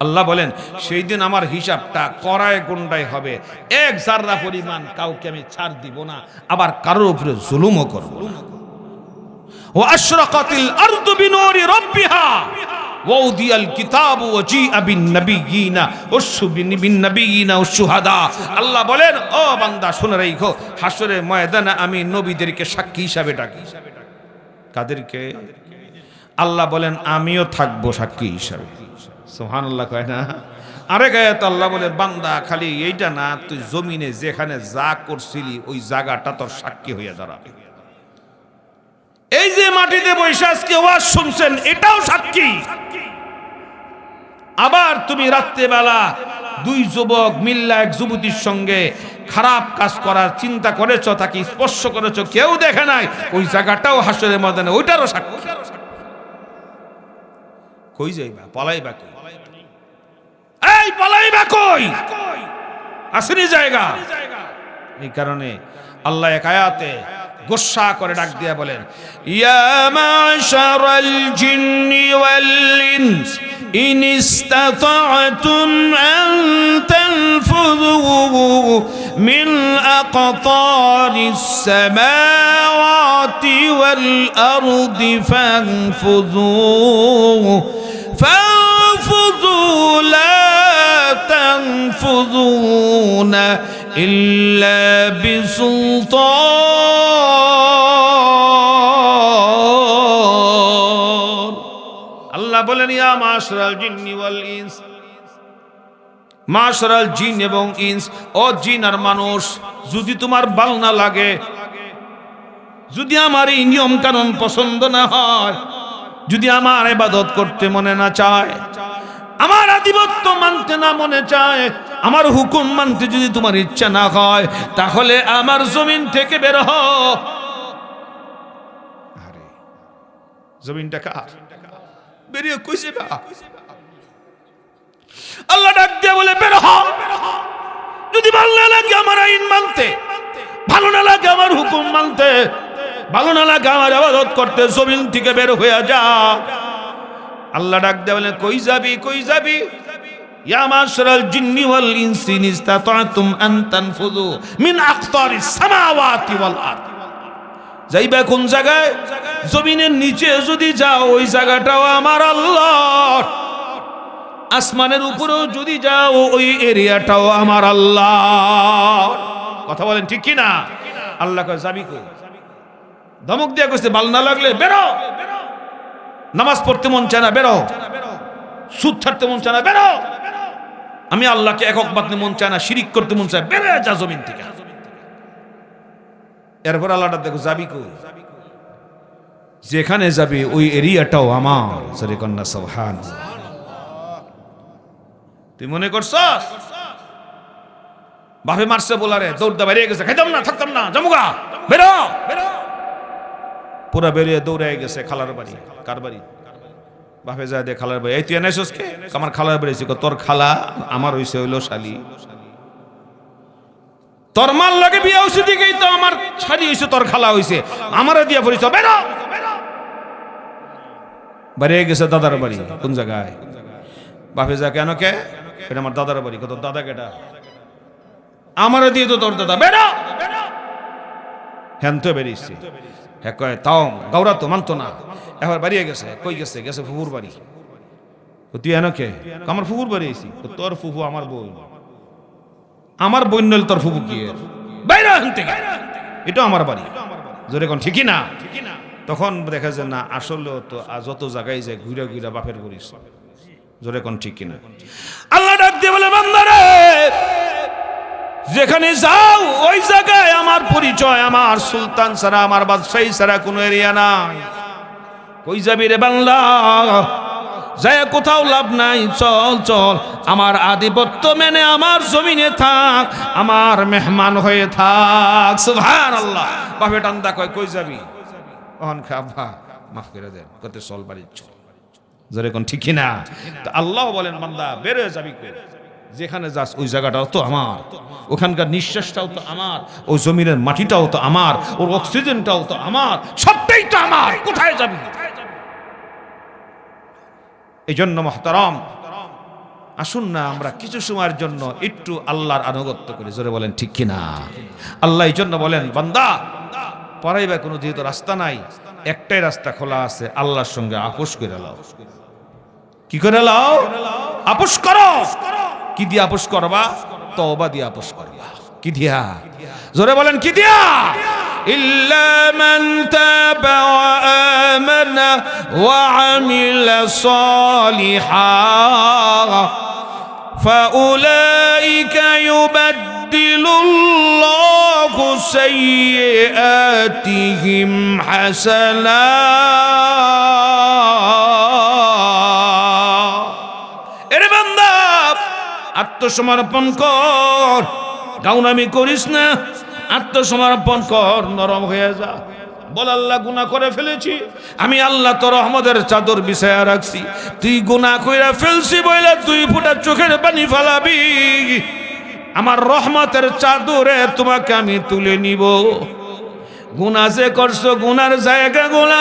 আল্লাহ বলেন সেই দিন আমার হিসাবটা করায় গুন্ডাই হবে, এক জাররা পরিমাণ কাউকে আমি ছাড় দিব না, আবার কারোর উপরে জুলুমও করব না। ওয়া আশরাকাতিল আরদু বিনুরি রাব্বিহা ওয়াউদিয়াল কিতাবু ওয়াজিআ বিন নাবিয়িনা বিন নাবিয়িনা ওয়াশ-শুহাদা। আল্লাহ বলেন, ও বান্দা শুনে রাখো, হাসরের ময়দানে আমি নবীদেরকে সাক্ষী হিসাবে ডাকি। কাদেরকে? আল্লাহ বলেন আমিও থাকবো সাক্ষী হিসাবে। সুবহানাল্লাহ কয় না। আরেক আয়াত আল্লাহ বলে বান্দা খালি এইটা না, তুই জমিনে যেখানে যা করছিলি ওই জায়গাটা তোর সাক্ষী হইয়া দাঁড়াবে। এই যে মাটিতে বসে আজকে ওয়াজ শুনছেন এটাও সাক্ষী। আবার তুমি রাত্রেবেলা দুই যুবক মিল্লা এক যুবতীর সঙ্গে খারাপ কাজ করার চিন্তা করেছো, তাকে স্পর্শ করেছো, কেউ দেখে নাই, ওই জায়গাটাও হাসরের ময়দানে ওইটারও সাক্ষী। কই যাইবা? পলাইবা কই? এই পলাইবা কই? আসেনি জায়গা। এই কারণে আল্লাহ এক আয়াতে গোসা করে ডাক দিয়া বলেন, ইয়া মাশারাল জিন্নি ওয়াল ইনস ইন ইসতাতা'তুম আন তানফুযু মিন আকতারিস সামাওয়াতি ওয়াল আরদি ফানফুযু ফানফুযু লা তানফুযুনা ইল্লা বিসুলতান। আল্লাহ বলেন, ইয়া মাশরাল জিন্নি ওয়াল ইনস, মাশরাল জিন এবং ইনস, ও জিন আর মানুষ, যদি তোমার ভাল না লাগে, যদি আমার এই নিয়ম কানুন পছন্দ না হয়, যদি আমার ইবাদত করতে মনে না চায়, আমার আধিপত্য মানতে না মনে চায়, আমার হুকুম মানতে যদি তোমার ইচ্ছা না হয়, তাহলে আমার জমিন থেকে বের হও। আরে জমিনটা কার? বেরিয়ে কই যাবা? আল্লাহ ডাক দিয়ে বলে, বের হও। যদি ভালো না লাগে আমার আইন মানতে, ভালো না লাগে আমার হুকুম মানতে, ভালো না লাগে আমার ইবাদত করতে, জমিন থেকে বের হয়ে যা। আল্লাহ ডাক দিয়ে বলে, কই যাবি? কই যাবি? ইয়া মাশরাল জিন্নি ওয়াল ইনসি ইন ইসতাতা'তুম আন তানফুযু মিন আকতারিস সামাওয়াতি ওয়াল আরদ। যাইবা কোন জায়গায়? জমিনের নিচে যদি যাও ওই জায়গাটাও আমার আল্লাহর, আসমানের উপরেও যদি যাও ওই এরিয়াটাও আমার আল্লাহর। কথা বলেন ঠিক কি না? আল্লাহ কয় যাবি কই? ধমক দিয়া কইছে, ভালো না লাগলে বেরো। নামাজ পড়তে মন চায় না, বেরো। সুদ ছাড়তে মন চায় না, বেরো। আমি আল্লাহকে একক বাঁধতে মন চায় না, শিরিক করতে মন চায়, বেরো যা জমিন থেকে। এরপর আল্লাহটা দেখো, যাবি কই? যেখানে যাবি ওই এরিয়াটাও আমার। সরে কন্যা সুবহানাল্লাহ। তুই মনে করছস বাপে মারছে বলারে দৌড় বেরিয়ে গেছে, খাইতাম না থাকতাম না, জামুগা বেরো বেরো, পুরা বেরিয়ে দৌড়ে গেছে খালার বাড়ি। কার বাড়ি? বাপে যায় দে খালার বাড়ি। এই তুই এনেছস কে? আমার খালার বাড়ি। তোর খালা আমার হইছে হইলো শালি, তোর মাল লাগে বিয়া হইছে দিকেই তো আমার শালি হইছে, তোর খালা হইছে, আমারে দিয়া পরিছ, বেরো। বেরিয়ে গেছে দাদার বাড়ি। কোন জায়গায়? বাপে যা, কেন কে? এটা আমার দাদার বাড়ি। তোর দাদা কেটা? আমারে দিয়ে তো তোর দাদা, বেরো। হ্যান তো বেরিয়েছে। হ্যাঁ কয় তাও গাউরা তো মানতো না, এবার বাড়িয়ে গেছে। কই গেছে? গেছে ফুফুর বাড়ি। তুই এন কে? আমার ফুফুর বাড়ি আইছি। তোর ফুফু আমার বোন, আমার বোন নইল তোর ফুফু কি? বাইরে হন থেকে, এটা আমার বাড়ি। জোরে কোন ঠিকই না? তখন দেখা যায় না আসলে তো যত জায়গায় যায় ঘুরে ঘুরে বাপের করিস। জোরে কোন ঠিক কিনা? আল্লাহ ডাক দিয়ে বলে, বান্দারে যেখানে যাও ওই জায়গায় আমার পরিচয়, আমার সুলতান ছাড়া, আমার বাদশাহী ছাড়া কোনো এরিয়া নাই। কই যাবি রে বাংলা? যায় কোথাও লাভ নাই, চল চল আমার আধিপত্য মেনে আমার জমিনে থাক, আমার মেহমান হয়ে থাক। সুবহানাল্লাহ। বাপে টান্দা কয়, কই যাবি? ওহন খাবা মাফ করে দেন, কত চল বাড়ি চল। জোরে কোন ঠিক না? তো আল্লাহ বলেন, বান্দা বের হয়ে যাবি কই? যেখানে যাস ওই জায়গাটাও তো আমার, ওখানকার নিঃশ্বাসটাও তো আমার, ওই জমিনের মাটিটাও তো আমার, ওর অক্সিজেনটাও তো আমার, সবটাই তো আমার। কোথায় যাবি? এই জন্য মুহতারাম, আসুন না আমরা কিছু সময়ের জন্য একটু আল্লাহর আনুগত্য করি। জোরে বলেন ঠিক কিনা? আল্লাহ এই জন্য বলেন, বান্দা পরাইবা কোনো যেহেতু রাস্তা নাই, একটাই রাস্তা খোলা আছে, আল্লাহর সঙ্গে আপোষ করে লাও। কি করে লাও? আপোষ করো। কি দিয়ে আপোষ করবা? তওবা দিয়ে আপোষ করবা। কি দিয়া? জোরে বলেন কি দিয়া? إلا من تاب وآمن وعمل صالحا فأولئك يبدل الله سيئاتهم حسنات এরে বান্দা আত্মসমর্পণ কর গাউনামি করিস না আত্মসমর্পণ কর নরম হয়ে যা বল আল্লাহ গুনাহ করে ফেলেছি আমি আল্লাহ তোর রহমতের চাদর বিছায়া রাখছি তুই গুনাহ কইরা ফেলছি বইলা তুই ফুটা চোখের পানি ফেলাবি আমার রহমতের চাদরে তোমাকে আমি তুলে নিব গুনাহ যে করছো গুনার জায়গাগুলো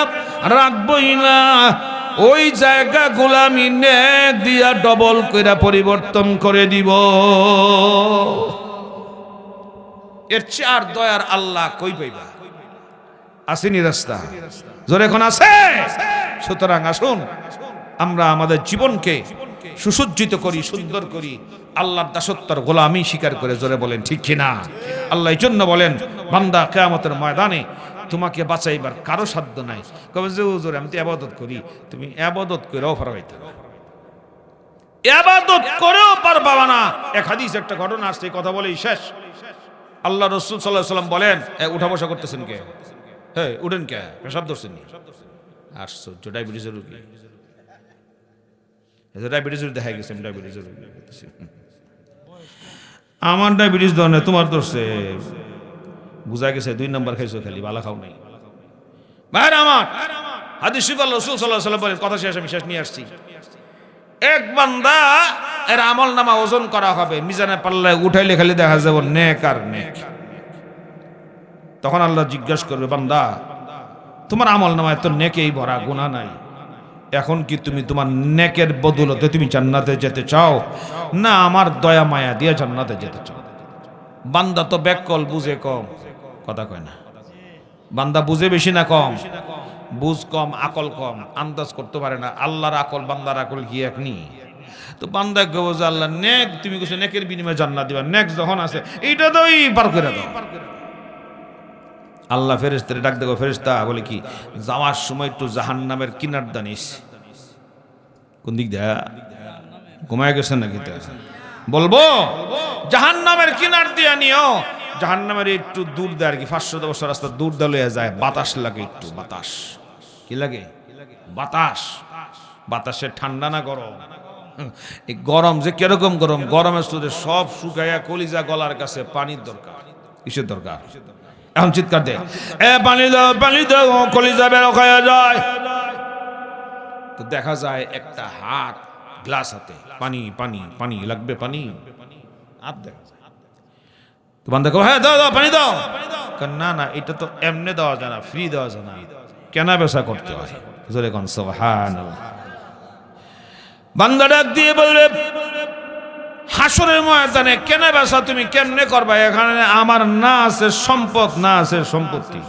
রাখবই না ওই জায়গাগুলো আমি নেক দিয়া ডবল কইরা পরিবর্তন করে দিব এর চার দয়ার আল্লাহ কই পাইবা আসেনি রাস্তা জোরে এখন আছে সুতরাং আসুন আমরা আমাদের জীবনকে সুসজ্জিত করি সুন্দর করি আল্লাহর দাসত্বের গোলামি স্বীকার করে জোরে বলেন ঠিক কিনা আল্লাহ এই জন্য বলেন বান্দা কিয়ামতের ময়দানে তোমাকে বাঁচাইবার কারো সাধ্য নাই কবে যে হুজুর আমি তো ইবাদত করি তুমি ইবাদত করেও পারবাইতা না ইবাদত করেও পারবা না এক হাদিস একটা ঘটনা আসছে কথা বলেই শেষ আল্লাহ রাসূল সাল্লাল্লাহু আলাইহি ওয়াসাল্লাম বলেন উঠা বসা করতেছেন কে হ্যাঁ উঠেন কে পেশাব ধরছেন নি আশ্চর্য ডায়াবেটিসের রোগী ডায়াবেটিসের দেখা গেছে ডায়াবেটিসের রোগী আমার ডায়াবেটিস ধরনে তোমার ধরছে বুঝা গেছে 2 নাম্বার খাইছো খালি বালা খাও নাই ভাই আমার হাদিস শরীফ আল্লাহ রাসূল সাল্লাল্লাহু আলাইহি ওয়াসাল্লাম বলেন কথা শেষ আমি শেষ নিয়ে আসছি এক বান্দা এর আমল নামা ওজন করা হবে মিজানে পাল্লায় উঠাইলে খালি দেখা যাবে নেক আর নেক তখন আল্লাহ জিজ্ঞাসা করবে বান্দা তোমার আমল নামায় তো নেকেই ভরা গুনাহ নাই এখন কি তুমি তোমার নেকের বদৌলতে তুমি জান্নাতে যেতে চাও না আমার দয়া মায়া দিয়ে জান্নাতে যেতে চাও বান্দা তো ব্যাককল বুঝে কম কথা কয় না বান্দা বুঝে বেশি না কম বুঝ কম আকল কম আন্দাজ করতে পারে না আল্লাহর আকল বান্দার আকল কি এক নি তো বান্দা কবে যে আল্লাহ নেক তুমি কিছু নেকের বিনিময়ে জান্নাত দিবা নেক যখন আছে এইটা তো পার করে দাও আল্লাহ ফেরেশতারে ডাক দেবো ফেরেশতা বলে কি যাওয়ার সময় একটু জাহান্নামের কিনার দানিস কোন দিক দিয়া ঘুমায় গেছেন নাকি বলবো জাহান্নামের কিনার দিয়া নিও জাহান্নামের একটু দূর দেয় আর কি 500 বছর রাস্তা দূর দেয়া যায় বাতাস লাগে একটু বাতাস কি লাগে বাতাস বাতাসে ঠান্ডা না গরম এই গরম যে কিরকম গরম গরমের সুদে সব শুকাইয়া কলিজা গলার কাছে পানির দরকার কিসের দরকার এখন চিৎকার দে এ পানি দাও কলিজা বের হয়ে যায় তো দেখা যায় একটা হাত গ্লাস হাতে পানি পানি পানি লাগবে পানি হাত দেখা যায় তো বান্দা কো হ্যাঁ দাও দাও পানি দাও না না এটা তো এমনি দেওয়া যায় না ফ্রি দেওয়া যায় না কেনা বেচা করতে হয় জোরে কোন সুবহানাল্লাহ বান্দা ডাক দিয়ে বলবে হাসরের ময়দানে কেনা বেচা তুমি কেমনে করবা এখানে আমার না আছে সম্পদ না আছে সম্পত্তি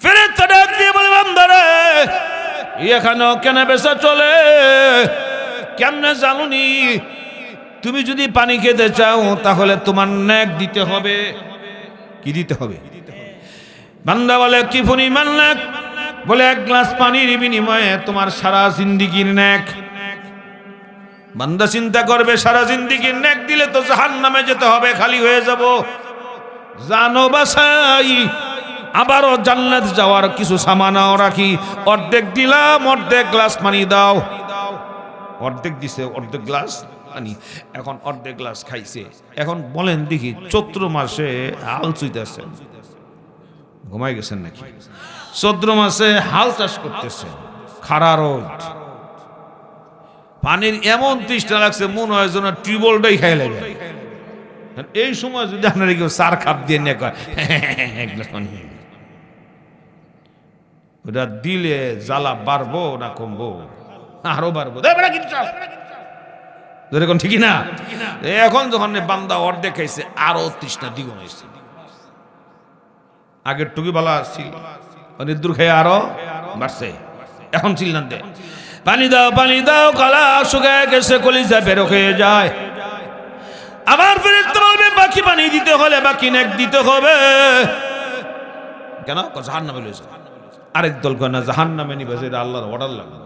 ফেরেশতা ডাক দিয়ে বলবে বান্দারে এখানেও কেনা বেচা চলে কেমনে জানুনি তুমি যদি পানি খেতে চাও তাহলে তোমার নেক দিতে হবে কি দিতে হবে বান্দা বলে কি পরিমাণ নেক বলে এক গ্লাস পানির বিনিময়ে তোমার সারা জিন্দেগীর নেক বান্দা চিন্তা করবে সারা জিন্দেগীর নেক দিলে তো জাহান্নামে যেতে হবে খালি হয়ে যাব জানো বাসাই আবারও জান্নাত যাওয়ার কিছু সামানাও রাখি অর্ধেক দিলাম অর্ধেক গ্লাস পানি দাও অর্ধেক দিছে অর্ধেক গ্লাস পানি এখন অর্ধেক গ্লাস খাইছে এখন বলেন দেখি চৈত্র মাসে হাল চুইতেছে ঘুমাই গেছেন নাকি চৈত্র মাসে হাল চাষ করতেছে খাড়া রোদ পানির এমন তৃষ্ণা লাগছে মনে হয় যেন টিউবওয়েলটাই খাই লাগে এই সময় যদি আপনারা কেউ সার খাপ দিয়ে নিয়ে কয় ওটা দিলে জ্বালা বাড়বো না কমবো আরো বাড়বো ঠিকই না এখন যখন বান্দা অর্ধেক খাইছে আরো তৃষ্ণা দ্বিগুণ হয়েছে আগের টুকি বলা ছিল দূর খেয়ে আরো বাড়ছে এখন চিল্লান দে পানি দাও গলা শুকায় গেছে কলিজা বের হয়ে যায় আবার ফেরেশতা বলবে বাকি পানি দিতে হলে বাকি নেক দিতে হবে। কেন? জাহান্নামে লইছে। আরেক দল কয় না জাহান্নামে নিবে, যেটা আল্লাহর অর্ডার লাগবে।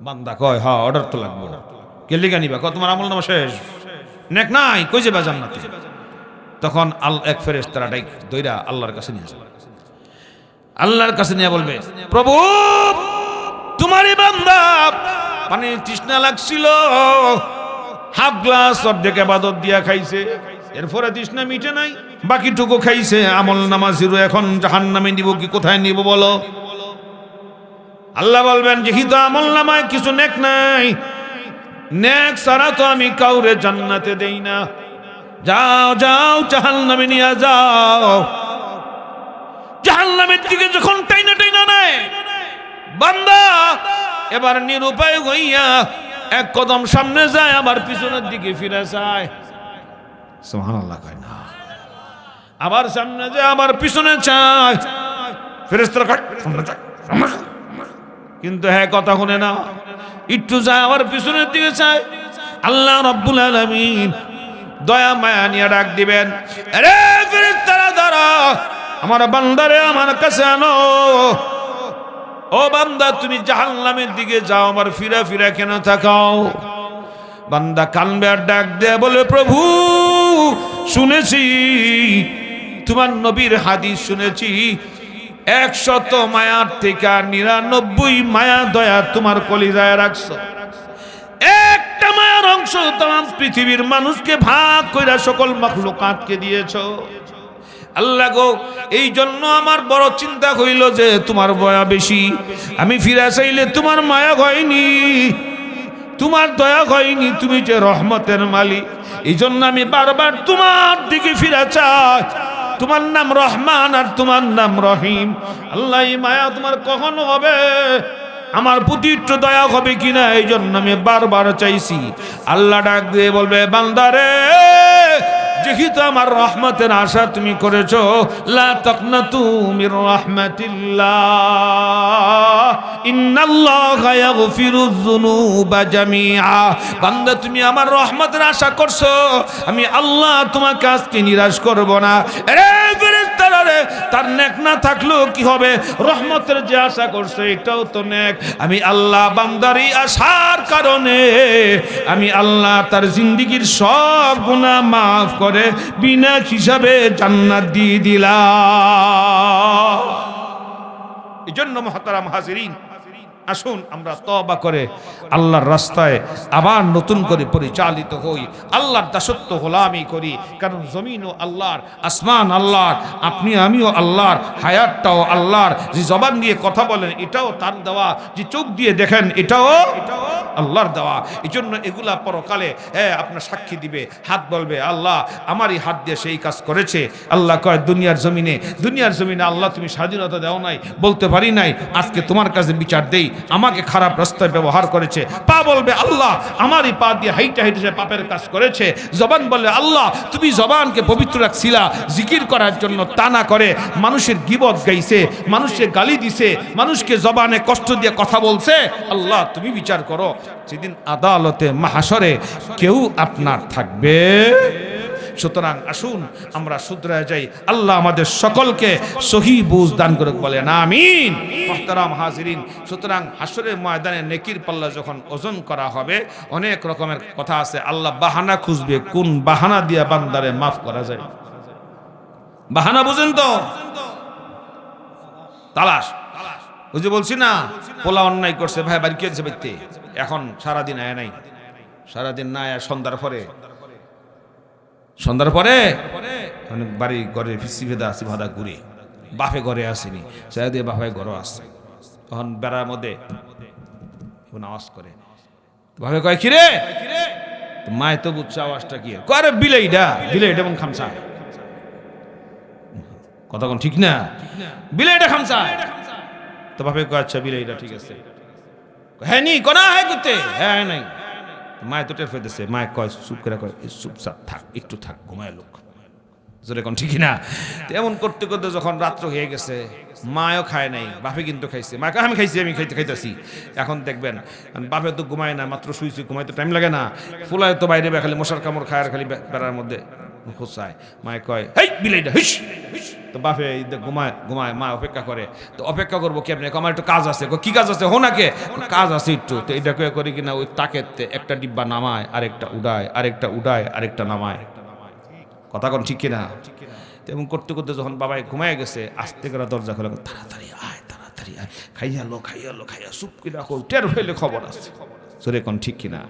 বান্দা কয় হ্যাঁ অর্ডার তো লাগবে। কে লিগা নিবা? কয় তোমার আমল নামা শেষ, নেক নাই, কই যাবা জান্নাতে? তখন এক ফেরেশতা ডাইক দইরা আল্লাহর কাছে নিয়ে যাবে। আল্লাহর কাছে নিয়ে বলবে, প্রভু তোমারই বান্দা পানির তৃষ্ণা লাগছিল, হাফ গ্লাস অর্ধেক ইবাদত দিয়া খাইছে, এরপরে তৃষ্ণা মিটে নাই, বাকিটুকু খাইছে, আমল নামা জিরো, এখন জাহান্নামে নিব কি কোথায় নিব বলো? আল্লাহ বলবেন, যেহেতু আমল নামায় কিছু নেক নাই, নেক ছাড়া তো আমি কাউরে জান্নাতে দেই না, যাও যাও জাহান্নামে নিয়ে যাও। জাহান্নামের দিকে যখন টাইনা টাইনা নেয়, বান্দা এবার নিরুপায় হইয়া এক কদম সামনে যায়, আবার পিছনের দিকে ফিরে যায়। সুবহানাল্লাহ কয় না, আবার সামনে যায়, আবার পিছনে চায়। ফেরেশতারা কয় সামনে যায়, কিন্তু হ্যাঁ কথা শুনে না, একটু যায় আবার পিছনের দিকে চায়। আল্লাহ রাব্বুল আলামিন দয়া মায়া নিয়ে ডাক দিবেন, আরে ফেরেশতারা দাঁড়াও, আমার বান্দারে আমার কাছে আনো। ও বান্দা তুমি জাহান্নামের দিকে যাও, আমার ফিরা ফিরা কেন তাকাও? বান্দা কানবে আর ডাক দেয়া বলে, প্রভু শুনেছি তোমার নবীর হাদিস শুনেছি, 100 মায়ার থেকে 99 মায়া দয়া তোমার কলিজায় রাখছো, একটা মায়ার অংশ তোমার পৃথিবীর মানুষকে ভাগ কইরা সকল মাখলুকাতকে দিয়েছো। আল্লাহ গো, এই জন্য আমার বড় চিন্তা হইল যে তোমার দয়া বেশি, আমি ফিরে চাইলে তোমার মায়া হয়নি, তোমার দয়া হয়নি, তুমি যে রহমতের মালিক, এই জন্য আমি বারবার তোমার দিকে ফিরে চাই। তোমার নাম রহমান আর তোমার নাম রহিম। আল্লাহ এই মায়া তোমার কখন হবে? আমার প্রতি একটু দয়া হবে কিনা, এই জন্য আমি বারবার চাইছি। আল্লাহ ডাক দিয়ে বলবে, বান্দারে যেহেতু আমার রহমতের আশা তুমি করেছো, লা তাকনাতু মির রাহমাতিল্লাহ, ইন্নাল্লাহা ইয়াগফিরুয যুনুবা জামিআ। বান্দা তুমি আমার রহমতের আশা করছো, আমি আল্লাহ তোমাকে আজকে নিরাশ করব না। আরে ফেরেশতারা রে, তার নেক না থাকলেও কি হবে? রহমতের যে আশা করছে এটাও তো নেক। আমি আল্লাহ বান্দারি আশার কারণে আমি আল্লাহ তার জিন্দেগীর সব গুনাহ মাফ করে বিনা হিসাবে জান্নাত দিয়ে দিলাম। এই জন্য মুহতারাম হাজিরিন, আসুন আমরা তওবা করে আল্লাহর রাস্তায় আবার নতুন করে পরিচালিত হই, আল্লাহর দাসত্ব গোলামি করি। কারণ জমিনও আল্লাহর, আসমান আল্লাহর, আপনি আমিও আল্লাহর, হায়াতটাও আল্লাহর। যে জবান দিয়ে কথা বলেন এটাও তার দেওয়া, যে চোখ দিয়ে দেখেন এটাও আল্লাহর দেওয়া। এই জন্য এগুলা পরকালে আপনার সাক্ষী দিবে, হাত বলবে আল্লাহ আমারই হাত দিয়ে সেই কাজ করেছে। আল্লাহ কয় দুনিয়ার জমিনে আল্লাহ তুমি স্বাধীনতা দাও নাই, বলতে পারি নাই, আজকে তোমার কাছে বিচার দেই, আমাকে খারাপ রাস্তায় ব্যবহার করেছে। পা বলবে আল্লাহ আমারই পা দিয়ে হাইটা হাইটে সে পাপের কাজ করেছে। জবান বলে আল্লাহ তুমি জবানকে পবিত্র রাখছিলা জিকির করার জন্য, তা না করে মানুষের গীবত গাইছে, মানুষকে গালি দিছে, মানুষকে জবানে কষ্ট দিয়ে কথা বলছে। আল্লাহ তুমি বিচার করো। সেদিন আদালতে মাহশরে কেউ আপনার থাকবে। সুতরাং আসুন আমরা শুধরায় যাই, আল্লাহ আমাদের সকলকে সহি বুঝ দান করুক, বলেন আমিন। মুহতারাম হাজিরিন, সুতরাং হাসরের ময়দানে নেকির পাল্লা যখন ওজন করা হবে, অনেক রকমের কথা আছে। আল্লাহ বাহানা খুঁজবে, কোন বাহানা দিয়া বান্দারে মাফ করা যায়। বাহানা বুঝেন তো? তালাশ। ওই যে বলছি না, পোলা অন্যায় করছে, ভাই বাড়ি কে ব্যক্তি, এখন সারাদিন আয় নাই, সারাদিন না আয় সন্ধ্যার পরে বাড়ি ঘরে ফিসি ভেদা আসি, ভাদা ঘুরে বাপে ঘরে আসেনি, চাই দিয়ে বাপায় ঘরও আসছে, তখন বেড়ার মধ্যে আওয়াজ করে, ভাবে কয় কিরে, মায় তো বুঝছে আওয়াজটা কি, করে বিলাইটা এবং খামসা, কথা কোন ঠিক না, বিলাইটা খামসা। তো বাপে কয় আচ্ছা বিলাইটা ঠিক আছে, হ্যাঁ নি কোনা হ্যাঁ করতে, হ্যাঁ নাই। মায় তো টের ফেলতেছে, মায় কয় চুপ করে, কয় চুপচাপ থাক, একটু থাক, ঘুমায় লোক, জোরে কোন ঠিক না। এমন করতে করতে যখন রাত্র হয়ে গেছে, মায়ও খায় নাই, বাপে কিন্তু খাইছে। মা আমি খাইছি, আমি খাইতেছি। এখন দেখবেন বাপে তো ঘুমায় না, মাত্র শুইছি, ঘুমাইতে টাইম লাগে না, ফুলায় তো বাইরে খালি মশার কামড় খায় আর খালি বেড়ার মধ্যে খুঁচায়, মায় কয় হেই বিলাইটা হিস। তো বাপে ঘুমায় ঘুমায়, মা অপেক্ষা করে। তো অপেক্ষা করবো কেমনে, আমার একটু কাজ আছে। কি কাজ আছে? হোনাকে কাজ আছে একটু। তো এটা করে কিনা ওই তাকেতে একটা ডিব্বা নামায়, আরেকটা উড়ায়, আরেকটা উড়ায়, আরেকটা নামায়। কথা কোন ঠিক কিনা? এবং করতে করতে যখন বাবাই ঘুমায় গেছে, আস্তে করে দরজা খোলা, তাড়াতাড়ি আয়, তাড়াতাড়ি আয়, খাইয়ালো খাইয়ালো খাইয়া চুপ করে রাখো, টের হইলে খবর আছে। সরে কোন ঠিক কিনা?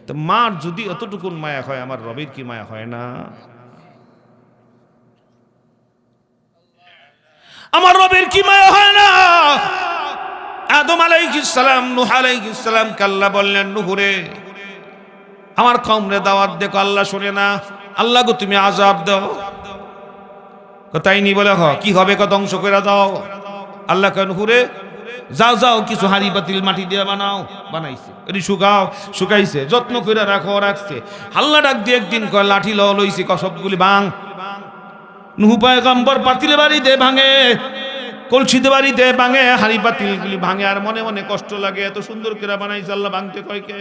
তো মার যদি অতটুকুন মায়া হয়, আমার রবের কি মায়া হয় না? আমার রবের কি মায়া হয় না? আদম আলাইহিস সালাম, নূহ আলাইহিস সালাম কে আল্লাহ বললেন, নূহ রে আমার কওমরে দাওয়াত দে। আল্লাহ শুনে না। আল্লাহ গো তুমি আযাব দাও। তাই নি বলে, কি হবে, ধ্বংস করে দাও। আল্লাহ কয়, নূহ রে যাও যাও, কিছু হাড়ি পাতিল মাটি দিয়ে বানাও। বানাইছে, এটি শুকাও, শুকাইছে, যত্ন করে রাখো, রাখছে। আল্লাহ ডাক দিয়ে একদিন কয়, লাঠি লইছি, সবগুলি ভাঙ। নূহ পয়গম্বর পাতিলে বাড়িতে ভাঙে, কলসিতে বাড়িতে ভাঙে, হাড়ি পাতিলগুলি ভাঙে, আর মনে মনে কষ্ট লাগে, এত সুন্দর করে বানাইছে, আল্লাহ ভাঙতে কয় কে?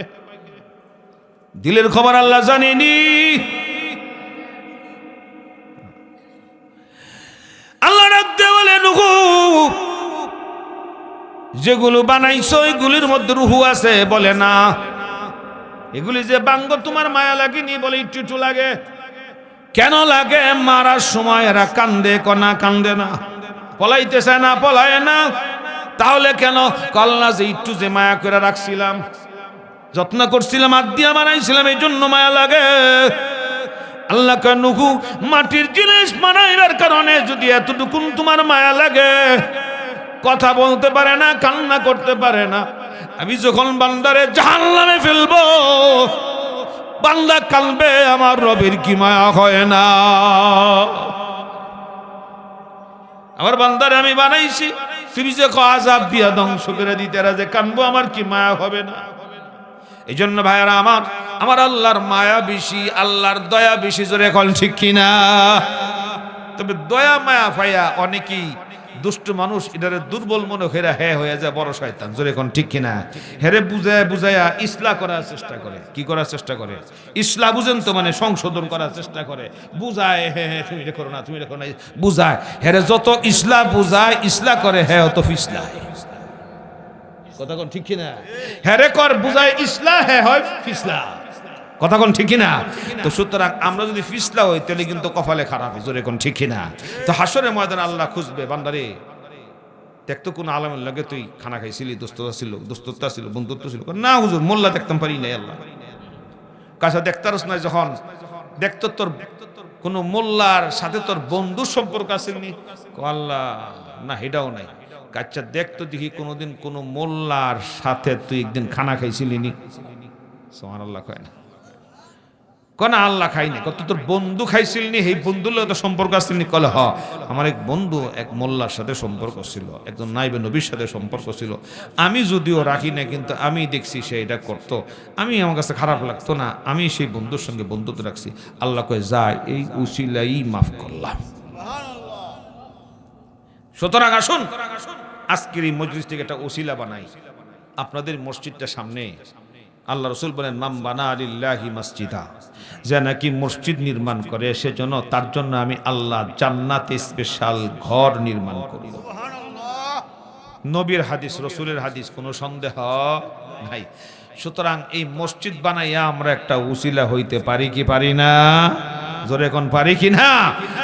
দিলের খবর আল্লাহ জানেনি। আল্লাহ ডাক দিয়ে বলে, নূহ যেগুলো বানাইছো এগুলির মধ্যে রুহু আছে? বলে না। এগুলি যে বাঙ্গ তোমার মায়া লাগেনি? বলে একটু একটু লাগে। কেন লাগে? মারার সময় এরা কান্দে, কনা কান্দে না, পলাইতে চায় না, পলায় না। তাহলে কেন? কল্লা যে একটু যে মায়া করে রাখছিলাম, যত্ন করছিলাম, হাত দিয়া বানাইছিলাম, এই জন্য মায়া লাগে। আল্লাহ কয়, নূহ মাটির জিনিস বানাইবার কারণে যদি এতটুকুন তোমার মায়া লাগে, কথা বলতে পারে না, কান্না করতে পারে না, আমি যখন বান্দারে জাহান্নামে ফেলবো, বান্দা কাঁদবে, আমার রবের কি মায়া হয় না? আমার বান্দারে আমি বানাইছি, তুমি যে আযাব দিয়া ধ্বংস করে দিতে যে কাঁদবো, আমার কি মায়া হবে না? এই জন্য ভাইয়ারা আমার, আমার আল্লাহর মায়া বেশি, আল্লাহর দয়া বেশি। জোরে এখন ঠিক কিনা? তবে দয়া মায়া পাইয়া অনেকেই দুষ্ট মানুষ এটারে দুর্বল মনে হেরা হয়ে যায় বড় শয়তান। জোরে কোন ঠিক কিনা? হেরে বুঝায় বুঝাইয়া ইসলাহ করার চেষ্টা করে। কি করার চেষ্টা করে? ইসলাহ বুঝেন তো, মানে সংশোধন করার চেষ্টা করে, বুঝায়, হ্যাঁ তুমি এটা করো না, তুমি এটা করো না, বুঝায়। হেরে যত ইসলাহ বুঝায়, ইসলাহ করে, হ্যাঁ অত ফিসলায়। কথা কোন ঠিক কিনা? হেরে কর বুঝায় ইসলাহ, হ্যাঁ হয় ফিসলা। কথা কোন ঠিক কিনা? তো সুতরাং আমরা যদি ফিসলা হই, তাহলে কিন্তু কপালে খারাপ। জোরে কোন ঠিক কিনা? তো হাসরের ময়দানে আল্লাহ খুঁজবে, বান্দারে দেখতো কোন আলমের লাগে তুই খানা খাইছিলি, দোস্ততা ছিল, বন্ধুত্ব ছিল? না হুজুর, মোল্লা দেখতাম পারি নাই। আল্লাহ কাছে দেখতারস না, যখন দেখতো তোর কোন মোল্লার সাথে তোর বন্ধুর সম্পর্ক আসেনি? আল্লাহ না, হেটাও নাই। আচ্ছা দেখতো দেখি কোনোদিন কোন মোল্লার সাথে তুই একদিন খানা খাইছিলি নি? সুবহানাল্লাহ কয় না, কনা আল্লাহ খাইনি। কত তোর বন্ধু খাইছিল নি? এই বন্ধুর লোক সম্পর্ক আসছিল নি? কলে হ, আমার এক বন্ধু এক মোল্লার সাথে সম্পর্ক ছিল, একজন নাইবে নবীর সাথে সম্পর্ক ছিল। আমি যদিও রাখি না, কিন্তু আমি দেখছি সে এটা করতো, আমি আমার কাছে খারাপ লাগতো না, আমি সেই বন্ধুর সঙ্গে বন্ধুত্ব রাখছি। আল্লাহ কয় যায়, এই উসিলাই মাফ করলাম। সুতরাং আসুন আজকের এই মজলিস থেকে একটা উসিলা বানাই। আপনাদের মসজিদটা সামনে, আল্লাহ রসুল বলেন, মাম বানা লিল্লাহি মসজিদা, যে নাকি মসজিদ নির্মাণ করে, সেজন্য তার জন্য আমি আল্লাহ জান্নাতে স্পেশাল ঘর নির্মাণ করি। নবীর হাদিস, রসুলের হাদিস, কোনো সন্দেহ নাই। সুতরাং এই মসজিদ বানাইয়া আমরা একটা উসিলা হইতে পারি কি পারি না? জোরে কোন পারি কি না?